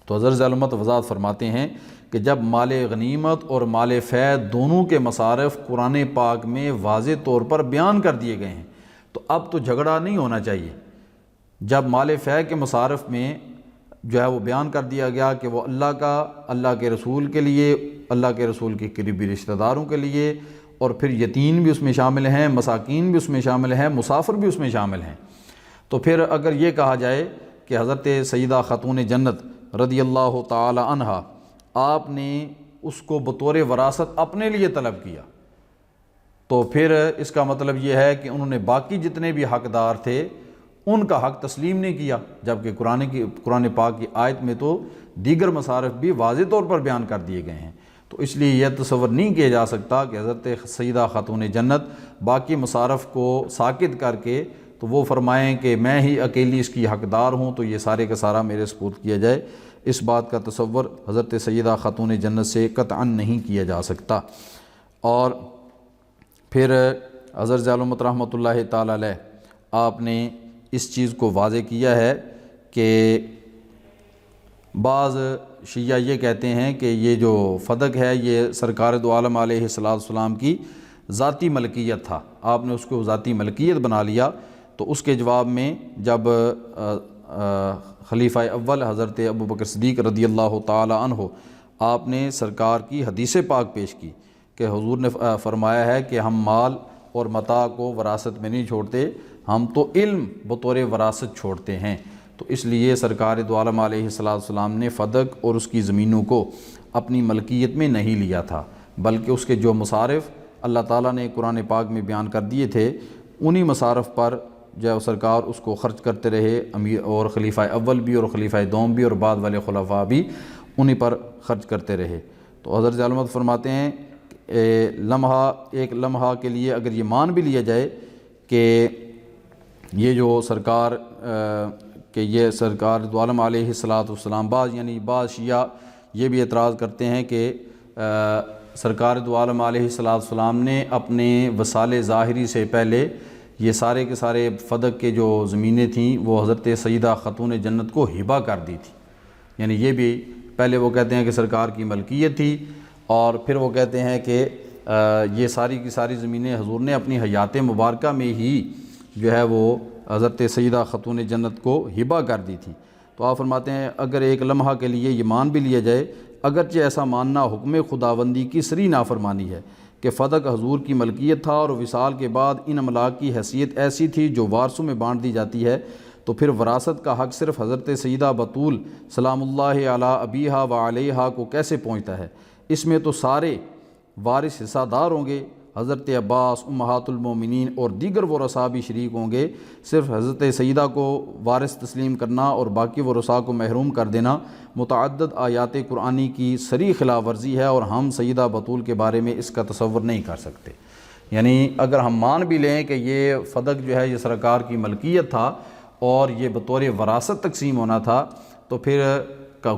A: تو حضرت علامت وضاحت فرماتے ہیں کہ جب مال غنیمت اور مال فے دونوں کے مصارف قرآن پاک میں واضح طور پر بیان کر دیے گئے ہیں تو اب تو جھگڑا نہیں ہونا چاہیے۔ جب مال فے کے مصارف میں جو ہے وہ بیان کر دیا گیا کہ وہ اللہ کا، اللہ کے رسول کے لیے، اللہ کے رسول کے قریبی رشتہ داروں کے لیے، اور پھر یتیم بھی اس میں شامل ہیں، مساکین بھی اس میں شامل ہیں، مسافر بھی اس میں شامل ہیں، تو پھر اگر یہ کہا جائے کہ حضرت سیدہ خاتون جنت رضی اللہ تعالی عنہا آپ نے اس کو بطور وراثت اپنے لیے طلب کیا، تو پھر اس کا مطلب یہ ہے کہ انہوں نے باقی جتنے بھی حقدار تھے ان کا حق تسلیم نہیں کیا، جبکہ قرآن پاک کی آیت میں تو دیگر مصارف بھی واضح طور پر بیان کر دیے گئے ہیں۔ تو اس لیے یہ تصور نہیں کیا جا سکتا کہ حضرت سیدہ خاتون جنت باقی مصارف کو ساکت کر کے تو وہ فرمائیں کہ میں ہی اکیلی اس کی حقدار ہوں تو یہ سارے کا سارا میرے سپرد کیا جائے۔ اس بات کا تصور حضرت سیدہ خاتون جنت سے قطعاً نہیں کیا جا سکتا۔ اور پھر حضرت علامت رحمۃ اللہ تعالی علیہ آپ نے اس چیز کو واضح کیا ہے کہ بعض شیعہ یہ کہتے ہیں کہ یہ جو فدق ہے یہ سرکار دو عالم علیہ السلام کی ذاتی ملکیت تھا، آپ نے اس کو ذاتی ملکیت بنا لیا۔ تو اس کے جواب میں جب خلیفہ اول حضرت ابوبکر صدیق رضی اللہ تعالی عنہ آپ نے سرکار کی حدیث پاک پیش کی کہ حضور نے فرمایا ہے کہ ہم مال اور متاع کو وراثت میں نہیں چھوڑتے، ہم تو علم بطور وراثت چھوڑتے ہیں۔ تو اس لیے سرکار دو عالم علیہ السلام نے فدق اور اس کی زمینوں کو اپنی ملکیت میں نہیں لیا تھا، بلکہ اس کے جو مصارف اللہ تعالیٰ نے قرآن پاک میں بیان کر دیے تھے انہی مصارف پر جو سرکار اس کو خرچ کرتے رہے، امیر اور خلیفہ اول بھی اور خلیفہ دوم بھی اور بعد والے خلفاء بھی انہی پر خرچ کرتے رہے۔ تو حضرت علامت فرماتے ہیں ایک لمحہ کے لیے اگر یہ مان بھی لیا جائے کہ یہ جو سرکار یہ سرکار دو عالم علیہ السلام بعض شیعہ یہ بھی اعتراض کرتے ہیں کہ سرکار دو عالم علیہ السلام نے اپنے وصال ظاہری سے پہلے یہ سارے کے سارے فدق کے جو زمینیں تھیں وہ حضرت سیدہ خاتون جنت کو ہبہ کر دی تھی. یعنی یہ بھی پہلے وہ کہتے ہیں کہ سرکار کی ملکیت تھی، اور پھر وہ کہتے ہیں کہ یہ ساری کی ساری زمینیں حضور نے اپنی حیات مبارکہ میں ہی جو ہے وہ حضرت سیدہ خاتون جنت کو ہبہ کر دی تھی. تو آپ فرماتے ہیں اگر ایک لمحہ کے لیے یہ مان بھی لیا جائے، اگرچہ ایسا ماننا حکم خداوندی کی سری نافرمانی ہے کہ فدق حضور کی ملکیت تھا اور وصال کے بعد ان املاک کی حیثیت ایسی تھی جو وارثوں میں بانٹ دی جاتی ہے، تو پھر وراثت کا حق صرف حضرت سیدہ بطول سلام اللہ علی ابیہا و علیہا کو کیسے پہنچتا ہے؟ اس میں تو سارے وارث حصہ دار ہوں گے، حضرت عباس، امہات المومنین اور دیگر ورثاء بھی شریک ہوں گے. صرف حضرت سیدہ کو وارث تسلیم کرنا اور باقی ورثاء کو محروم کر دینا متعدد آیات قرآنی کی صریح خلاف ورزی ہے، اور ہم سیدہ بطول کے بارے میں اس کا تصور نہیں کر سکتے. یعنی اگر ہم مان بھی لیں کہ یہ فدق جو ہے یہ سرکار کی ملکیت تھا اور یہ بطور وراثت تقسیم ہونا تھا، تو پھر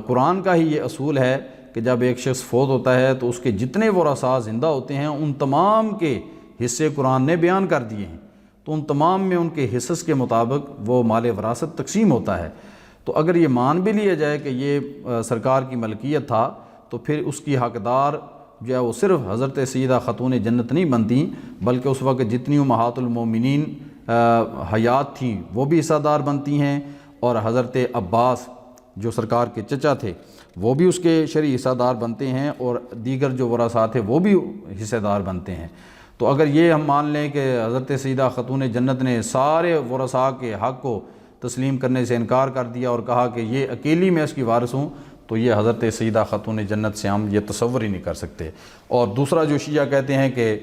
A: قرآن کا ہی یہ اصول ہے کہ جب ایک شخص فوت ہوتا ہے تو اس کے جتنے ورثاء زندہ ہوتے ہیں ان تمام کے حصے قرآن نے بیان کر دیے ہیں، تو ان تمام میں ان کے حصص کے مطابق وہ مال وراثت تقسیم ہوتا ہے. تو اگر یہ مان بھی لیا جائے کہ یہ سرکار کی ملکیت تھا، تو پھر اس کی حقدار جو ہے وہ صرف حضرت سیدہ خاتون جنت نہیں بنتی، بلکہ اس وقت جتنی امہات المومنین حیات تھیں وہ بھی حصہ دار بنتی ہیں، اور حضرت عباس جو سرکار کے چچا تھے وہ بھی اس کے شرعی حصہ دار بنتے ہیں، اور دیگر جو ورثاء تھے وہ بھی حصہ دار بنتے ہیں. تو اگر یہ ہم مان لیں کہ حضرت سیدہ خاتون جنت نے سارے ورثاء کے حق کو تسلیم کرنے سے انکار کر دیا اور کہا کہ یہ اکیلی میں اس کی وارث ہوں، تو یہ حضرت سیدہ خاتون جنت سے ہم یہ تصور ہی نہیں کر سکتے. اور دوسرا جو شیعہ کہتے ہیں کہ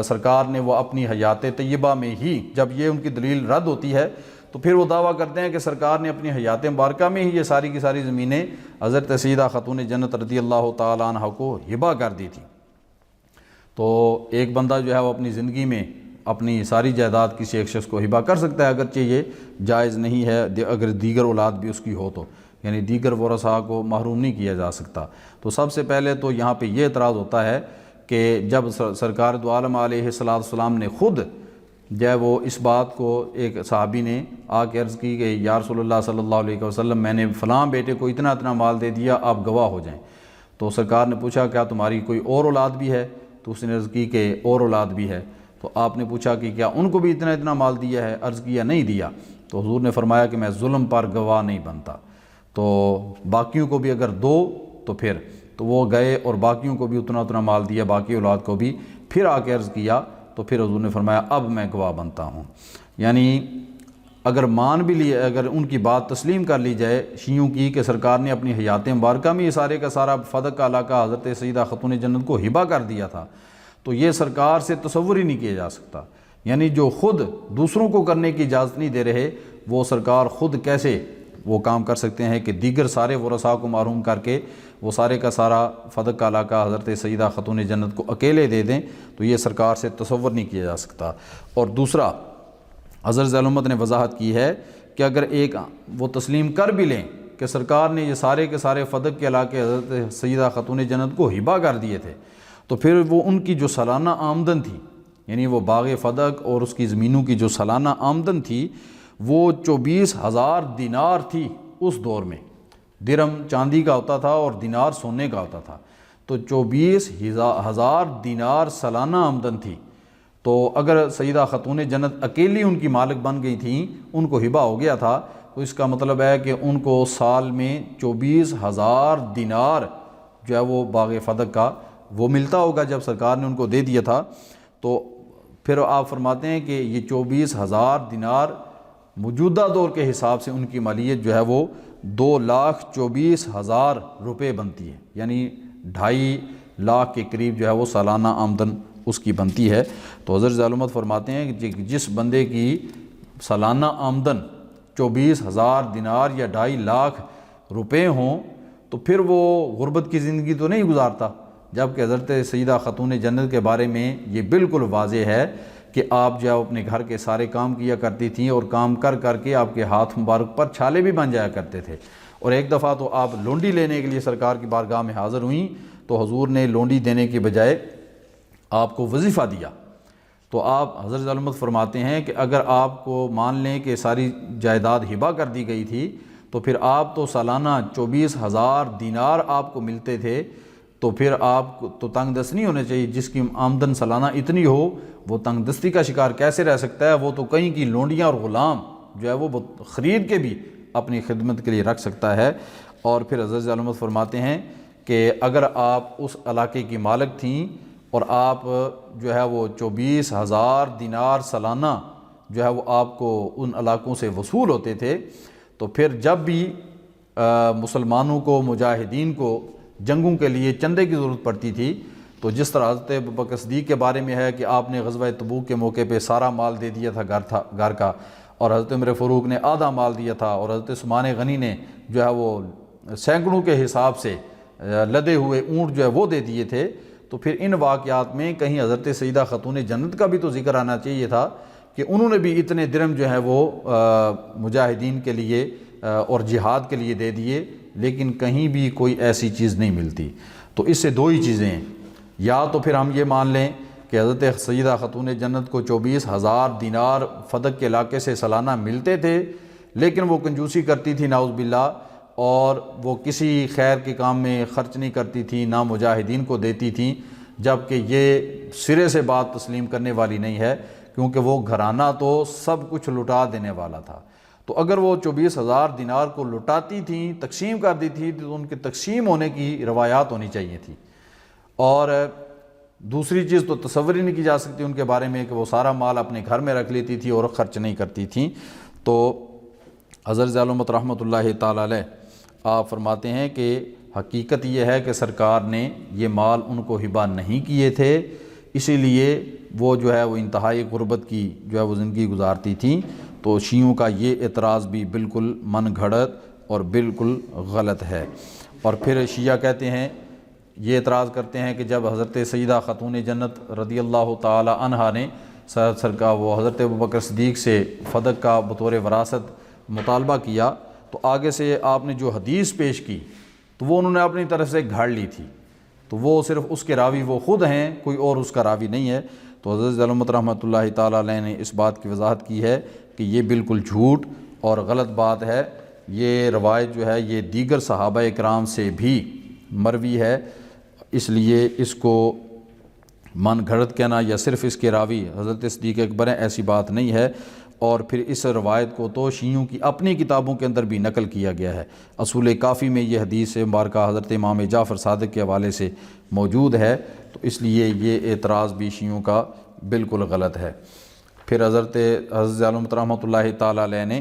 A: سرکار نے وہ اپنی حیات طیبہ میں ہی، جب یہ ان کی دلیل رد ہوتی ہے تو پھر وہ دعویٰ کرتے ہیں کہ سرکار نے اپنی حیات مبارکہ میں ہی یہ ساری کی ساری زمینیں حضرت سیدہ خاتون جنت رضی اللہ تعالیٰ عنہ کو ہبہ کر دی تھی. تو ایک بندہ جو ہے وہ اپنی زندگی میں اپنی ساری جائیداد کسی ایک شخص کو ہبہ کر سکتا ہے، اگرچہ یہ جائز نہیں ہے اگر دیگر اولاد بھی اس کی ہو تو، یعنی دیگر ورثاء کو محروم نہیں کیا جا سکتا. تو سب سے پہلے تو یہاں پہ یہ اعتراض ہوتا ہے کہ جب سرکار دو عالم علیہ السلام نے خود جو ہے وہ اس بات کو ایک صحابی نے آ کے عرض کی کہ یا رسول اللہ صلی اللہ علیہ وسلم میں نے فلاں بیٹے کو اتنا اتنا مال دے دیا، آپ گواہ ہو جائیں. تو سرکار نے پوچھا کیا تمہاری کوئی اور اولاد بھی ہے؟ تو اس نے عرض کی کہ اور اولاد بھی ہے. تو آپ نے پوچھا کہ کیا ان کو بھی اتنا اتنا مال دیا ہے؟ عرض کیا نہیں دیا. تو حضور نے فرمایا کہ میں ظلم پر گواہ نہیں بنتا، تو باقیوں کو بھی اگر دو تو پھر تو وہ گئے اور باقیوں کو بھی اتنا اتنا مال دیا، باقی اولاد کو بھی. پھر آ کے عرض کیا تو پھر حضور نے فرمایا اب میں گواہ بنتا ہوں. یعنی اگر مان بھی لیے، اگر ان کی بات تسلیم کر لی جائے شیعوں کی کہ سرکار نے اپنی حیات مبارکہ میں یہ سارے کا سارا فدق کا علاقہ حضرت سیدہ خاتون جنت کو ہبہ کر دیا تھا، تو یہ سرکار سے تصور ہی نہیں کیا جا سکتا. یعنی جو خود دوسروں کو کرنے کی اجازت نہیں دے رہے، وہ سرکار خود کیسے وہ کام کر سکتے ہیں کہ دیگر سارے ورثاء کو محروم کر کے وہ سارے کا سارا فدق کا علاقہ حضرت سیدہ خاتون جنت کو اکیلے دے دیں؟ تو یہ سرکار سے تصور نہیں کیا جا سکتا. اور دوسرا حضرت ذیل نے وضاحت کی ہے کہ اگر ایک وہ تسلیم کر بھی لیں کہ سرکار نے یہ سارے کے سارے فدق کے علاقے حضرت سیدہ خاتون جنت کو ہبہ کر دیے تھے، تو پھر وہ ان کی جو سالانہ آمدن تھی، یعنی وہ باغ فدق اور اس کی زمینوں کی جو سالانہ آمدن تھی وہ 24,000 دینار تھی. اس دور میں درم چاندی کا ہوتا تھا اور دینار سونے کا ہوتا تھا، تو 24,000 دینار سالانہ آمدن تھی. تو اگر سیدہ خاتون جنت اکیلی ان کی مالک بن گئی تھیں، ان کو ہبہ ہو گیا تھا، تو اس کا مطلب ہے کہ ان کو سال میں 24,000 دینار جو ہے وہ باغ فدق کا وہ ملتا ہوگا جب سرکار نے ان کو دے دیا تھا. تو پھر آپ فرماتے ہیں کہ یہ 24,000 دینار موجودہ دور کے حساب سے ان کی مالیت جو ہے وہ 2,24,000 روپے بنتی ہے، یعنی 2.5 لاکھ کے قریب جو ہے وہ سالانہ آمدن اس کی بنتی ہے. تو حضرت ذیل فرماتے ہیں کہ جس بندے کی سالانہ آمدن 24,000 دینار یا 2.5 لاکھ روپے ہوں تو پھر وہ غربت کی زندگی تو نہیں گزارتا، جبکہ حضرت سیدہ خاتون جنت کے بارے میں یہ بالکل واضح ہے کہ آپ جو اپنے گھر کے سارے کام کیا کرتی تھیں اور کام کر کر کے آپ کے ہاتھ مبارک پر چھالے بھی بن جایا کرتے تھے. اور ایک دفعہ تو آپ لونڈی لینے کے لیے سرکار کی بارگاہ میں حاضر ہوئیں تو حضور نے لونڈی دینے کے بجائے آپ کو وظیفہ دیا۔ تو آپ حضرت علامت فرماتے ہیں کہ اگر آپ کو مان لیں کہ ساری جائیداد ہبہ کر دی گئی تھی تو پھر آپ تو سالانہ 24,000 دینار آپ کو ملتے تھے، تو پھر آپ تو تنگ دست نہیں ہونے چاہیے۔ جس کی آمدن سالانہ اتنی ہو وہ تنگ دستی کا شکار کیسے رہ سکتا ہے؟ وہ تو کہیں کی لونڈیاں اور غلام جو ہے وہ خرید کے بھی اپنی خدمت کے لیے رکھ سکتا ہے۔ اور پھر حضرت علامت فرماتے ہیں کہ اگر آپ اس علاقے کی مالک تھیں اور آپ جو ہے وہ 24,000 دینار سالانہ جو ہے وہ آپ کو ان علاقوں سے وصول ہوتے تھے، تو پھر جب بھی مسلمانوں کو، مجاہدین کو جنگوں کے لیے چندے کی ضرورت پڑتی تھی، تو جس طرح حضرت ابوبکر صدیق کے بارے میں ہے کہ آپ نے غزوہ تبوک کے موقع پہ سارا مال دے دیا تھا گھر کا، اور حضرت عمر فاروق نے آدھا مال دیا تھا، اور حضرت عثمان غنی نے جو ہے وہ سینکڑوں کے حساب سے لدے ہوئے اونٹ جو ہے وہ دے دیے تھے، تو پھر ان واقعات میں کہیں حضرت سیدہ خاتون جنت کا بھی تو ذکر آنا چاہیے تھا کہ انہوں نے بھی اتنے درہم جو ہے وہ مجاہدین کے لیے اور جہاد کے لیے دے دیے، لیکن کہیں بھی کوئی ایسی چیز نہیں ملتی۔ تو اس سے دو ہی چیزیں ہیں، یا تو پھر ہم یہ مان لیں کہ حضرت سیدہ خاتون جنت کو 24,000 دینار فدق کے علاقے سے سالانہ ملتے تھے، لیکن وہ کنجوسی کرتی تھی نعوذ باللہ، اور وہ کسی خیر کے کام میں خرچ نہیں کرتی تھی، نہ مجاہدین کو دیتی تھیں، جبکہ یہ سرے سے بات تسلیم کرنے والی نہیں ہے، کیونکہ وہ گھرانہ تو سب کچھ لٹا دینے والا تھا۔ تو اگر وہ 24,000 دینار کو لٹاتی تھیں، تقسیم کر دی تھی، تو ان کے تقسیم ہونے کی روایات ہونی چاہیے تھی۔ اور دوسری چیز تو تصور ہی نہیں کی جا سکتی ان کے بارے میں کہ وہ سارا مال اپنے گھر میں رکھ لیتی تھی اور خرچ نہیں کرتی تھیں۔ تو حضرت علامت رحمۃ اللہ تعالی علیہ آپ فرماتے ہیں کہ حقیقت یہ ہے کہ سرکار نے یہ مال ان کو ہبہ نہیں کیے تھے، اسی لیے وہ جو ہے وہ انتہائی غربت کی جو ہے وہ زندگی گزارتی تھیں۔ تو شیعوں کا یہ اعتراض بھی بالکل من گھڑت اور بالکل غلط ہے۔ اور پھر شیعہ کہتے ہیں، یہ اعتراض کرتے ہیں کہ جب حضرت سیدہ خاتون جنت رضی اللہ تعالی عنہا نے سرکار وہ حضرت ابوبکر صدیق سے فدق کا بطور وراثت مطالبہ کیا، تو آگے سے آپ نے جو حدیث پیش کی تو وہ انہوں نے اپنی طرف سے گھاڑ لی تھی، تو وہ صرف اس کے راوی وہ خود ہیں، کوئی اور اس کا راوی نہیں ہے۔ تو حضرت علامت رحمۃ اللہ تعالیٰ علیہ نے اس بات کی وضاحت کی ہے کہ یہ بالکل جھوٹ اور غلط بات ہے۔ یہ روایت جو ہے یہ دیگر صحابہ کرام سے بھی مروی ہے، اس لیے اس کو من گھڑت کہنا یا صرف اس کے راوی حضرت صدیق اکبر ہیں، ایسی بات نہیں ہے۔ اور پھر اس روایت کو تو شیعوں کی اپنی کتابوں کے اندر بھی نقل کیا گیا ہے۔ اصول کافی میں یہ حدیث مبارکہ حضرت امام جعفر صادق کے حوالے سے موجود ہے، تو اس لیے یہ اعتراض بھی شیعوں کا بالکل غلط ہے۔ پھر حضرت علامت رحمۃ اللہ تعالیٰ علیہ نے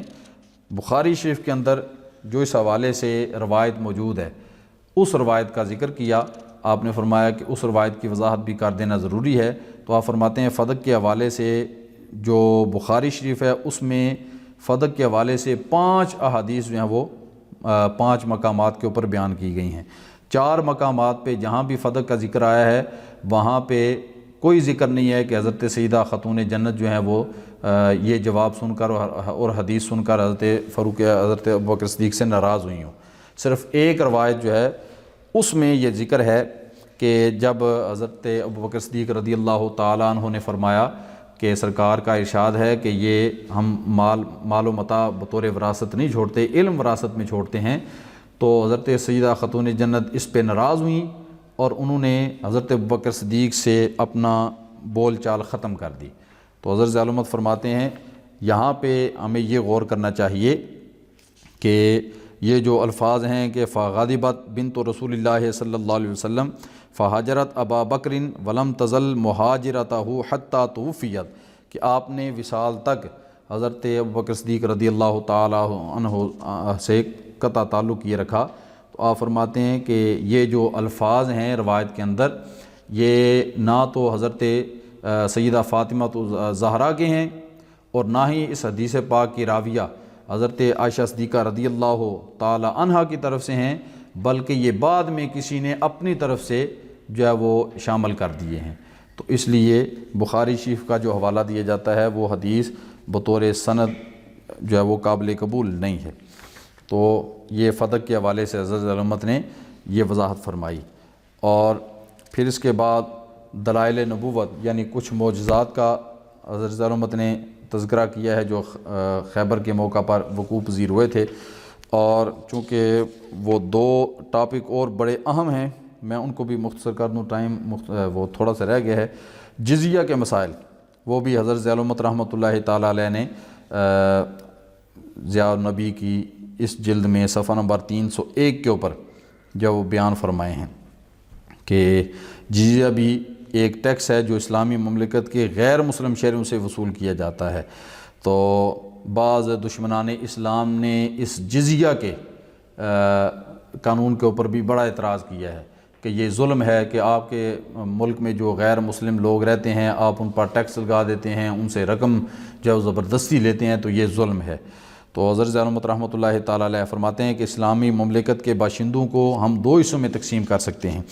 A: بخاری شریف کے اندر جو اس حوالے سے روایت موجود ہے اس روایت کا ذکر کیا۔ آپ نے فرمایا کہ اس روایت کی وضاحت بھی کر دینا ضروری ہے، تو آپ فرماتے ہیں فدق کے حوالے سے جو بخاری شریف ہے اس میں فدق کے حوالے سے 5 احادیث جو ہیں وہ 5 مقامات کے اوپر بیان کی گئی ہیں۔ 4 مقامات پہ جہاں بھی فدق کا ذکر آیا ہے وہاں پہ کوئی ذکر نہیں ہے کہ حضرت سیدہ خاتون جنت جو ہیں وہ یہ جواب سن کر اور حدیث سن کر حضرت ابوبکر صدیق سے ناراض ہوئی ہوں۔ صرف ایک روایت جو ہے اس میں یہ ذکر ہے کہ جب حضرت ابوبکر صدیق رضی اللہ تعالیٰ عنہ نے فرمایا کہ سرکار کا ارشاد ہے کہ یہ ہم مال و متاع بطور وراثت نہیں چھوڑتے، علم وراثت میں چھوڑتے ہیں، تو حضرت سیدہ خاتون جنت اس پہ ناراض ہوئیں اور انہوں نے حضرت ابوبکر صدیق سے اپنا بول چال ختم کر دی۔ تو حضرت علامت فرماتے ہیں یہاں پہ ہمیں یہ غور کرنا چاہیے کہ یہ جو الفاظ ہیں کہ فغاضبت بنت رسول اللہ صلی اللہ علیہ وسلم فہاجرت ابا بکر ولم تزل مہاجرتہ حتی توفیت، کہ آپ نے وصال تک حضرت ابوبکر صدیق رضی اللہ تعالیٰ عنہ سے قطع تعلق یہ رکھا۔ تو آپ فرماتے ہیں کہ یہ جو الفاظ ہیں روایت کے اندر یہ نہ تو حضرت سیدہ فاطمہ زہرا کے ہیں اور نہ ہی اس حدیث پاک کی راویہ حضرت عائشہ صدیقہ رضی اللہ تعالی عنہا کی طرف سے ہیں، بلکہ یہ بعد میں کسی نے اپنی طرف سے جو ہے وہ شامل کر دیے ہیں۔ تو اس لیے بخاری شریف کا جو حوالہ دیا جاتا ہے وہ حدیث بطور سند جو ہے وہ قابل قبول نہیں ہے۔ تو یہ فدق کے حوالے سے حضرت علامت نے یہ وضاحت فرمائی۔ اور پھر اس کے بعد دلائل نبوت یعنی کچھ معجزات کا حضرت علامت نے تذکرہ کیا ہے جو خیبر کے موقع پر وقوع پذیر ہوئے تھے، اور چونکہ وہ دو ٹاپک اور بڑے اہم ہیں میں ان کو بھی مختصر کر دوں، ٹائم وہ تھوڑا سا رہ گیا ہے۔ جزیہ کے مسائل وہ بھی حضرت ضیاء الامت رحمۃ اللہ تعالیٰ علیہ نے ضیاء النبی کی اس جلد میں صفحہ نمبر 301 کے اوپر جب وہ بیان فرمائے ہیں کہ جزیہ بھی ایک ٹیکس ہے جو اسلامی مملکت کے غیر مسلم شہریوں سے وصول کیا جاتا ہے۔ تو بعض دشمنان اسلام نے اس جزیہ کے قانون کے اوپر بھی بڑا اعتراض کیا ہے کہ یہ ظلم ہے کہ آپ کے ملک میں جو غیر مسلم لوگ رہتے ہیں آپ ان پر ٹیکس لگا دیتے ہیں، ان سے رقم جو زبردستی لیتے ہیں، تو یہ ظلم ہے۔ تو حضرت ضیاء الامت رحمۃ اللہ تعالیٰ علیہ فرماتے ہیں کہ اسلامی مملکت کے باشندوں کو ہم دو حصوں میں تقسیم کر سکتے ہیں،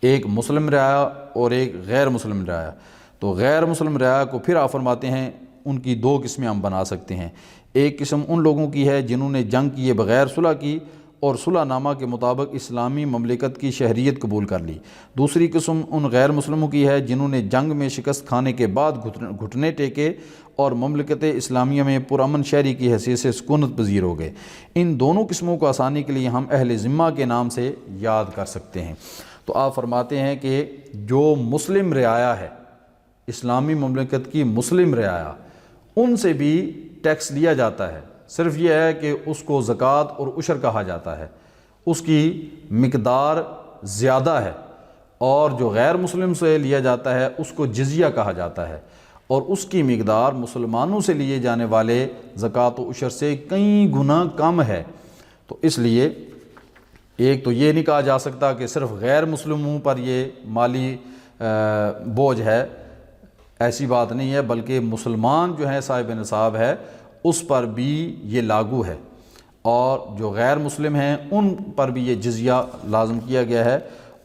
A: ایک مسلم رعایا اور ایک غیر مسلم رعایا۔ تو غیر مسلم رعایا کو پھر آپ فرماتے ہیں ان کی دو قسمیں ہم بنا سکتے ہیں، ایک قسم ان لوگوں کی ہے جنہوں نے جنگ کیے بغیر صلح کی اور صلح نامہ کے مطابق اسلامی مملکت کی شہریت قبول کر لی، دوسری قسم ان غیر مسلموں کی ہے جنہوں نے جنگ میں شکست کھانے کے بعد گھٹنے ٹیکے اور مملکت اسلامیہ میں پرامن شہری کی حیثیت سے سکونت پذیر ہو گئے۔ ان دونوں قسموں کو آسانی کے لیے ہم اہل ذمہ کے نام سے یاد کر سکتے ہیں۔ تو آپ فرماتے ہیں کہ جو مسلم رعایا ہے، اسلامی مملکت کی مسلم رعایا، ان سے بھی ٹیکس لیا جاتا ہے، صرف یہ ہے کہ اس کو زکوٰۃ اور عشر کہا جاتا ہے، اس کی مقدار زیادہ ہے، اور جو غیر مسلم سے لیا جاتا ہے اس کو جزیہ کہا جاتا ہے، اور اس کی مقدار مسلمانوں سے لیے جانے والے زکوٰۃ و عشر سے کئی گنا کم ہے۔ تو اس لیے ایک تو یہ نہیں کہا جا سکتا کہ صرف غیر مسلموں پر یہ مالی بوجھ ہے، ایسی بات نہیں ہے، بلکہ مسلمان جو ہے صاحب نصاب ہے اس پر بھی یہ لاگو ہے، اور جو غیر مسلم ہیں ان پر بھی یہ جزیہ لازم کیا گیا ہے۔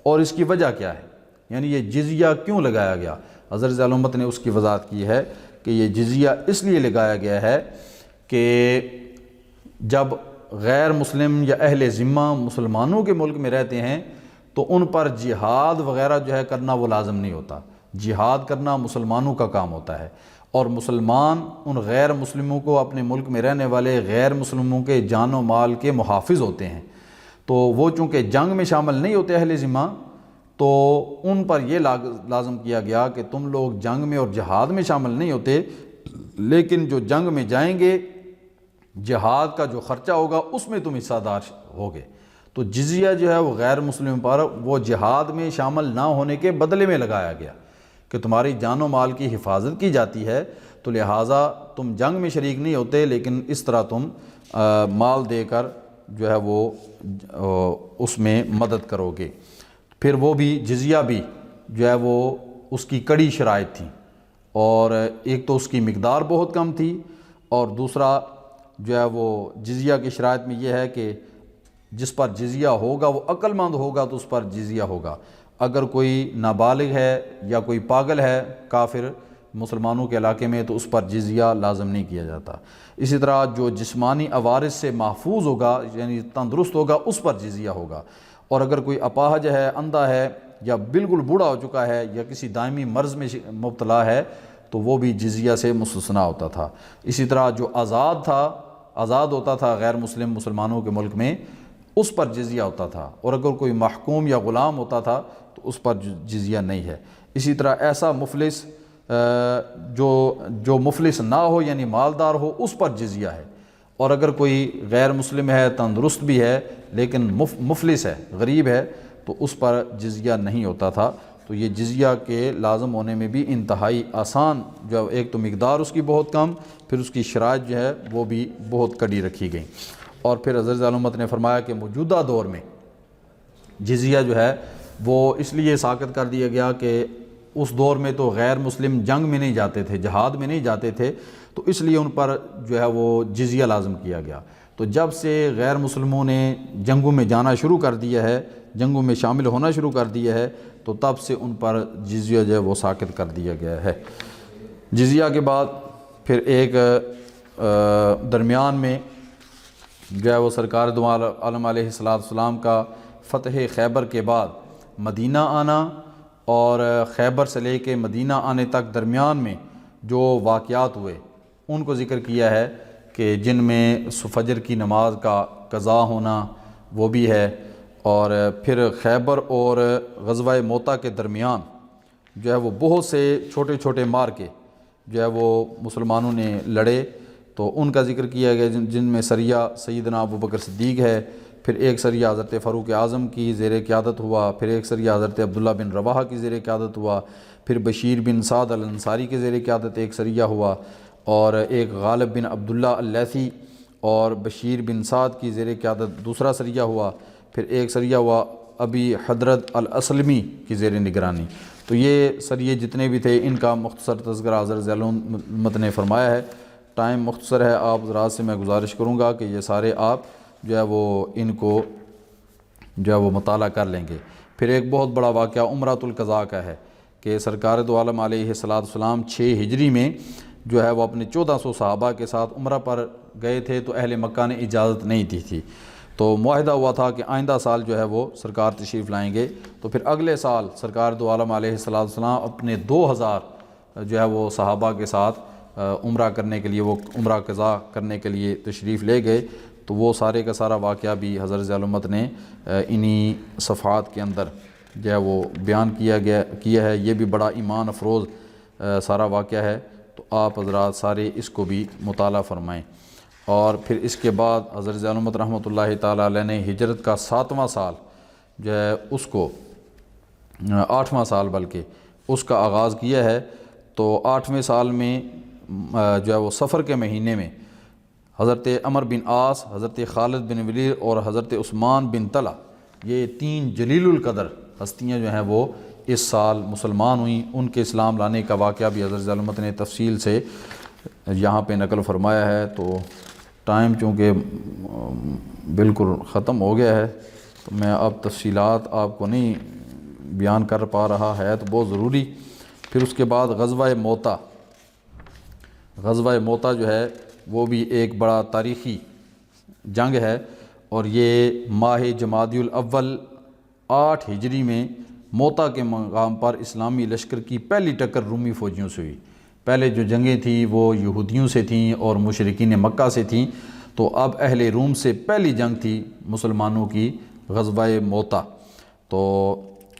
A: اور اس کی وجہ کیا ہے، یعنی یہ جزیہ کیوں لگایا گیا؟ حضرت ضیاء الامت نے اس کی وضاحت کی ہے کہ یہ جزیہ اس لیے لگایا گیا ہے کہ جب غیر مسلم یا اہل ذمہ مسلمانوں کے ملک میں رہتے ہیں تو ان پر جہاد وغیرہ جو ہے کرنا وہ لازم نہیں ہوتا، جہاد کرنا مسلمانوں کا کام ہوتا ہے، اور مسلمان ان غیر مسلموں کو اپنے ملک میں رہنے والے غیر مسلموں کے جان و مال کے محافظ ہوتے ہیں۔ تو وہ چونکہ جنگ میں شامل نہیں ہوتے اہل ذمہ، تو ان پر یہ لازم کیا گیا کہ تم لوگ جنگ میں اور جہاد میں شامل نہیں ہوتے، لیکن جو جنگ میں جائیں گے جہاد کا جو خرچہ ہوگا اس میں تم حصہ دار ہوگے۔ تو جزیہ جو ہے وہ غیر مسلم پر وہ جہاد میں شامل نہ ہونے کے بدلے میں لگایا گیا کہ تمہاری جان و مال کی حفاظت کی جاتی ہے، تو لہٰذا تم جنگ میں شریک نہیں ہوتے، لیکن اس طرح تم مال دے کر جو ہے وہ اس میں مدد کرو گے۔ پھر وہ بھی جزیہ بھی جو ہے وہ اس کی کڑی شرائط تھیں، اور ایک تو اس کی مقدار بہت کم تھی، اور دوسرا جو ہے وہ جزیہ کی شرائط میں یہ ہے کہ جس پر جزیہ ہوگا وہ عقل مند ہوگا تو اس پر جزیہ ہوگا، اگر کوئی نابالغ ہے یا کوئی پاگل ہے کافر مسلمانوں کے علاقے میں تو اس پر جزیہ لازم نہیں کیا جاتا۔ اسی طرح جو جسمانی عوارض سے محفوظ ہوگا یعنی تندرست ہوگا اس پر جزیہ ہوگا، اور اگر کوئی اپاہج ہے، اندھا ہے، یا بالکل بوڑھا ہو چکا ہے، یا کسی دائمی مرض میں مبتلا ہے تو وہ بھی جزیہ سے مستثنیٰ ہوتا تھا۔ اسی طرح جو آزاد ہوتا تھا غیر مسلم مسلمانوں کے ملک میں اس پر جزیہ ہوتا تھا، اور اگر کوئی محکوم یا غلام ہوتا تھا تو اس پر جزیہ نہیں ہے۔ اسی طرح ایسا مفلس جو مفلس نہ ہو یعنی مالدار ہو اس پر جزیہ ہے، اور اگر کوئی غیر مسلم ہے، تندرست بھی ہے لیکن مفلس ہے، غریب ہے، تو اس پر جزیہ نہیں ہوتا تھا۔ تو یہ جزیہ کے لازم ہونے میں بھی انتہائی آسان، جو ایک تو مقدار اس کی بہت کم، پھر اس کی شرائط جو ہے وہ بھی بہت کڑی رکھی گئی۔ اور پھر حضرت ضیاء الامت نے فرمایا کہ موجودہ دور میں جزیہ جو ہے وہ اس لیے ساقط کر دیا گیا کہ اس دور میں تو غیر مسلم جنگ میں نہیں جاتے تھے، جہاد میں نہیں جاتے تھے، تو اس لیے ان پر جو ہے وہ جزیہ لازم کیا گیا۔ تو جب سے غیر مسلموں نے جنگوں میں جانا شروع کر دیا ہے، جنگوں میں شامل ہونا شروع کر دیا ہے، تو تب سے ان پر جزیہ جو ہے وہ ساقط کر دیا گیا ہے۔ جزیہ کے بعد پھر ایک درمیان میں جو ہے وہ سرکار دو عالم علیہ السلام کا فتح خیبر کے بعد مدینہ آنا اور خیبر سے لے کے مدینہ آنے تک درمیان میں جو واقعات ہوئے ان کو ذکر کیا ہے کہ جن میں فجر کی نماز کا قضا ہونا وہ بھی ہے، اور پھر خیبر اور غزوہ موطا کے درمیان جو ہے وہ بہت سے چھوٹے چھوٹے مارکے جو ہے وہ مسلمانوں نے لڑے، تو ان کا ذکر کیا گیا جن میں سریہ سیدنا ابوبکر صدیق ہے، پھر ایک سریہ حضرت فاروق اعظم کی زیر قیادت ہوا، پھر ایک سریہ حضرت عبداللہ بن رواحہ کی زیر قیادت ہوا، پھر بشیر بن سعد الانصاری کی زیر قیادت ایک سریہ ہوا، اور ایک غالب بن عبداللہ اللیثی اور بشیر بن سعد کی زیر قیادت دوسرا سریہ ہوا، پھر ایک سریہ ہوا ابی حضرت الاسلمی کی زیر نگرانی۔ تو یہ سریے جتنے بھی تھے ان کا مختصر تذکرہ حضرت ذی العلومۃ نے فرمایا ہے۔ ٹائم مختصر ہے، آپ حضرات سے میں گزارش کروں گا کہ یہ سارے آپ جو ہے وہ ان کو جو ہے وہ مطالعہ کر لیں گے۔ پھر ایک بہت بڑا واقعہ عمرۃ القضاء کا ہے کہ سرکار دو عالم علیہ السلام 6 ہجری میں جو ہے وہ اپنے 1400 صحابہ کے ساتھ عمرہ پر گئے تھے، تو اہل مکہ نے اجازت نہیں دی تھی، تو معاہدہ ہوا تھا کہ آئندہ سال جو ہے وہ سرکار تشریف لائیں گے، تو پھر اگلے سال سرکار دو عالم علیہ السلام اپنے 2000 جو ہے وہ صحابہ کے ساتھ عمرہ کرنے کے لیے، وہ عمرہ قضا کرنے کے لیے تشریف لے گئے، تو وہ سارے کا سارا واقعہ بھی حضرت ذی العلومۃ نے انہی صفحات کے اندر جو ہے وہ بیان کیا ہے۔ یہ بھی بڑا ایمان افروز سارا واقعہ ہے، تو آپ حضرات سارے اس کو بھی مطالعہ فرمائیں۔ اور پھر اس کے بعد حضرت ذی العلومۃ رحمۃ اللہ تعالیٰ علیہ نے ہجرت کا 7واں سال جو ہے اس کو 8واں سال بلکہ اس کا آغاز کیا ہے، تو 8ویں سال میں جو ہے وہ صفر کے مہینے میں حضرت عمر بن عاص، حضرت خالد بن ولید اور حضرت عثمان بن طلحہ، یہ 3 جلیل القدر ہستیاں جو ہیں وہ اس سال مسلمان ہوئیں۔ ان کے اسلام لانے کا واقعہ بھی حضرت ذی العلومۃ نے تفصیل سے یہاں پہ نقل فرمایا ہے۔ تو ٹائم چونکہ بالکل ختم ہو گیا ہے، تو میں اب تفصیلات آپ کو نہیں بیان کر پا رہا ہے، تو بہت ضروری۔ پھر اس کے بعد غزوہ موطا جو ہے وہ بھی ایک بڑا تاریخی جنگ ہے، اور یہ ماہ جمادی الاول 8 ہجری میں موطا کے مقام پر اسلامی لشکر کی پہلی ٹکر رومی فوجیوں سے ہوئی۔ پہلے جو جنگیں تھیں وہ یہودیوں سے تھیں اور مشرکین مکہ سے تھیں، تو اب اہل روم سے پہلی جنگ تھی مسلمانوں کی غزوہ موطا۔ تو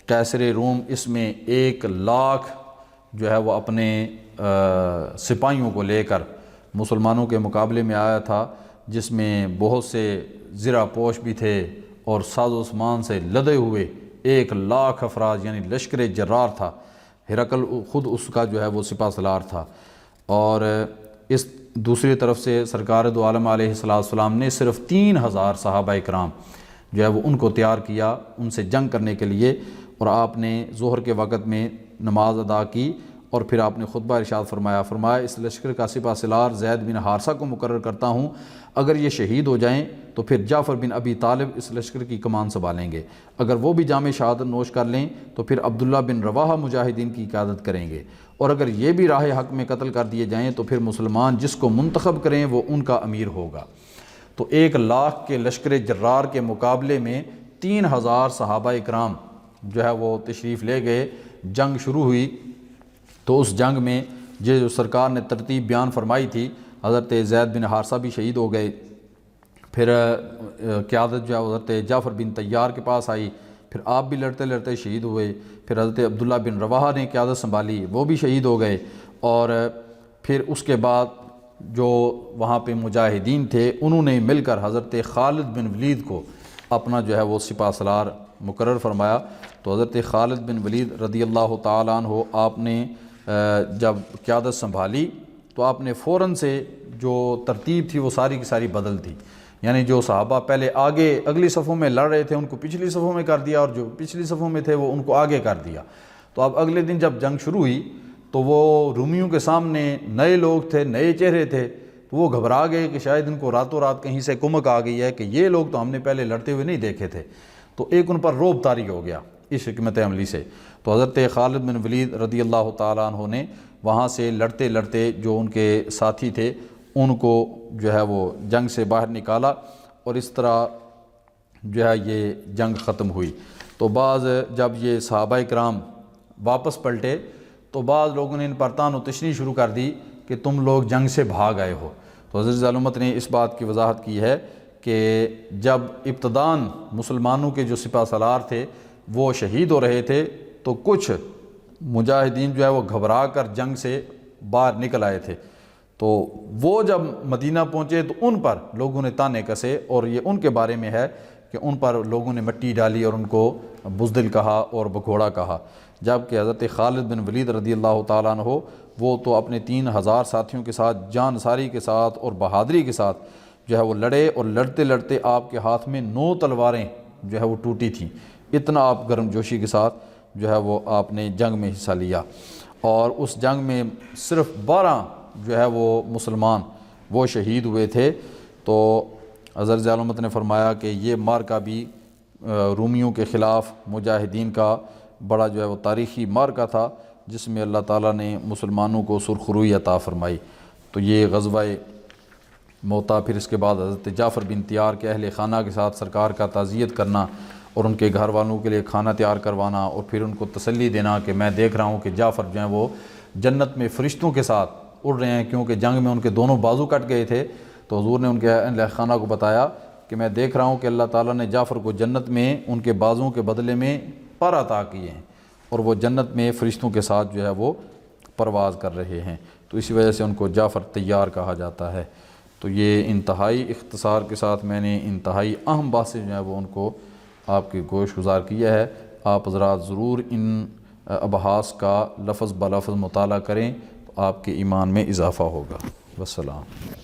A: قیصر روم اس میں 1,00,000 جو ہے وہ اپنے سپاہیوں کو لے کر مسلمانوں کے مقابلے میں آیا تھا، جس میں بہت سے زرہ پوش بھی تھے اور ساز و سامان سے لدے ہوئے 1,00,000 افراد، یعنی لشکر جرار تھا۔ ہرقل خود اس کا جو ہے وہ سپہ سالار تھا، اور اس دوسری طرف سے سرکار دو عالم علیہ السلام نے صرف 3000 صحابہ کرام جو ہے وہ ان کو تیار کیا ان سے جنگ کرنے کے لیے، اور آپ نے ظہر کے وقت میں نماز ادا کی، اور پھر آپ نے خطبہ ارشاد فرمایا اس لشکر کا سپہ سالار زید بن حارثہ کو مقرر کرتا ہوں، اگر یہ شہید ہو جائیں تو پھر جعفر بن ابی طالب اس لشکر کی کمان سنبھالیں گے، اگر وہ بھی جام شہادت نوش کر لیں تو پھر عبداللہ بن رواحہ مجاہدین کی قیادت کریں گے، اور اگر یہ بھی راہ حق میں قتل کر دیے جائیں تو پھر مسلمان جس کو منتخب کریں وہ ان کا امیر ہوگا۔ تو 1,00,000 کے لشکر جرار کے مقابلے میں 3000 صحابہ اکرام جو ہے وہ تشریف لے گئے۔ جنگ شروع ہوئی، تو اس جنگ میں جو سرکار نے ترتیب بیان فرمائی تھی، حضرت زید بن حارثہ بھی شہید ہو گئے، پھر قیادت جو ہے حضرت جعفر بن طیار کے پاس آئی، پھر آپ بھی لڑتے لڑتے شہید ہوئے، پھر حضرت عبداللہ بن رواحہ نے قیادت سنبھالی، وہ بھی شہید ہو گئے، اور پھر اس کے بعد جو وہاں پہ مجاہدین تھے انہوں نے مل کر حضرت خالد بن ولید کو اپنا جو ہے وہ سپہ سالار مقرر فرمایا۔ تو حضرت خالد بن ولید رضی اللہ تعالیٰ عنہ آپ نے جب قیادت سنبھالی تو آپ نے فوراً سے جو ترتیب تھی وہ ساری کی ساری بدل دی، یعنی جو صحابہ پہلے آگے اگلی صفوں میں لڑ رہے تھے ان کو پچھلی صفوں میں کر دیا، اور جو پچھلی صفوں میں تھے وہ ان کو آگے کر دیا۔ تو اب اگلے دن جب جنگ شروع ہوئی تو وہ رومیوں کے سامنے نئے لوگ تھے، نئے چہرے تھے، تو وہ گھبرا گئے کہ شاید ان کو راتوں رات کہیں سے کمک آ گئی ہے کہ یہ لوگ تو ہم نے پہلے لڑتے ہوئے نہیں دیکھے تھے، تو ایک ان پر رعب طاری ہو گیا اس حکمت عملی سے۔ تو حضرت خالد بن ولید رضی اللہ تعالیٰ عنہ نے وہاں سے لڑتے لڑتے جو ان کے ساتھی تھے ان کو جو ہے وہ جنگ سے باہر نکالا، اور اس طرح جو ہے یہ جنگ ختم ہوئی۔ تو بعض جب یہ صحابہ کرام واپس پلٹے تو بعض لوگوں نے ان پر طعن و تشنیع شروع کر دی کہ تم لوگ جنگ سے بھاگ آئے ہو۔ تو حضرت ظالمت نے اس بات کی وضاحت کی ہے کہ جب ابتداً مسلمانوں کے جو سپہ سالار تھے وہ شہید ہو رہے تھے تو کچھ مجاہدین جو ہے وہ گھبرا کر جنگ سے باہر نکل آئے تھے، تو وہ جب مدینہ پہنچے تو ان پر لوگوں نے طعنے کسے، اور یہ ان کے بارے میں ہے کہ ان پر لوگوں نے مٹی ڈالی اور ان کو بزدل کہا اور بگھوڑا کہا، جبکہ حضرت خالد بن ولید رضی اللہ تعالیٰ عنہ وہ تو اپنے 3000 ساتھیوں کے ساتھ جان ساری کے ساتھ اور بہادری کے ساتھ جو ہے وہ لڑے، اور لڑتے لڑتے آپ کے ہاتھ میں 9 تلواریں جو ہے وہ ٹوٹی تھیں، اتنا آپ گرم جوشی کے ساتھ جو ہے وہ آپ نے جنگ میں حصہ لیا، اور اس جنگ میں صرف 12 جو ہے وہ مسلمان وہ شہید ہوئے تھے۔ تو حضرت ظالمت نے فرمایا کہ یہ مارکہ بھی رومیوں کے خلاف مجاہدین کا بڑا جو ہے وہ تاریخی مارکہ تھا، جس میں اللہ تعالیٰ نے مسلمانوں کو سرخروئی عطا فرمائی۔ تو یہ غزوہ موتا، پھر اس کے بعد حضرت جعفر بن طیار کے اہل خانہ کے ساتھ سرکار کا تعزیت کرنا اور ان کے گھر والوں کے لیے کھانا تیار کروانا، اور پھر ان کو تسلی دینا کہ میں دیکھ رہا ہوں کہ جعفر جو ہیں وہ جنت میں فرشتوں کے ساتھ اڑ رہے ہیں، کیونکہ جنگ میں ان کے دونوں بازو کٹ گئے تھے۔ تو حضور نے ان کے اہل خانہ کو بتایا کہ میں دیکھ رہا ہوں کہ اللہ تعالیٰ نے جعفر کو جنت میں ان کے بازوؤں کے بدلے میں پر عطا کیے ہیں، اور وہ جنت میں فرشتوں کے ساتھ جو ہے وہ پرواز کر رہے ہیں، تو اسی وجہ سے ان کو جعفر طیار کہا جاتا ہے۔ تو یہ انتہائی اختصار کے ساتھ میں نے انتہائی اہم باتیں جو ہے وہ ان کو آپ کے گوش گزار کیا ہے۔ آپ حضرات ضرور ان ابحاث کا لفظ بلفظ مطالعہ کریں، تو آپ کے ایمان میں اضافہ ہوگا۔ والسلام۔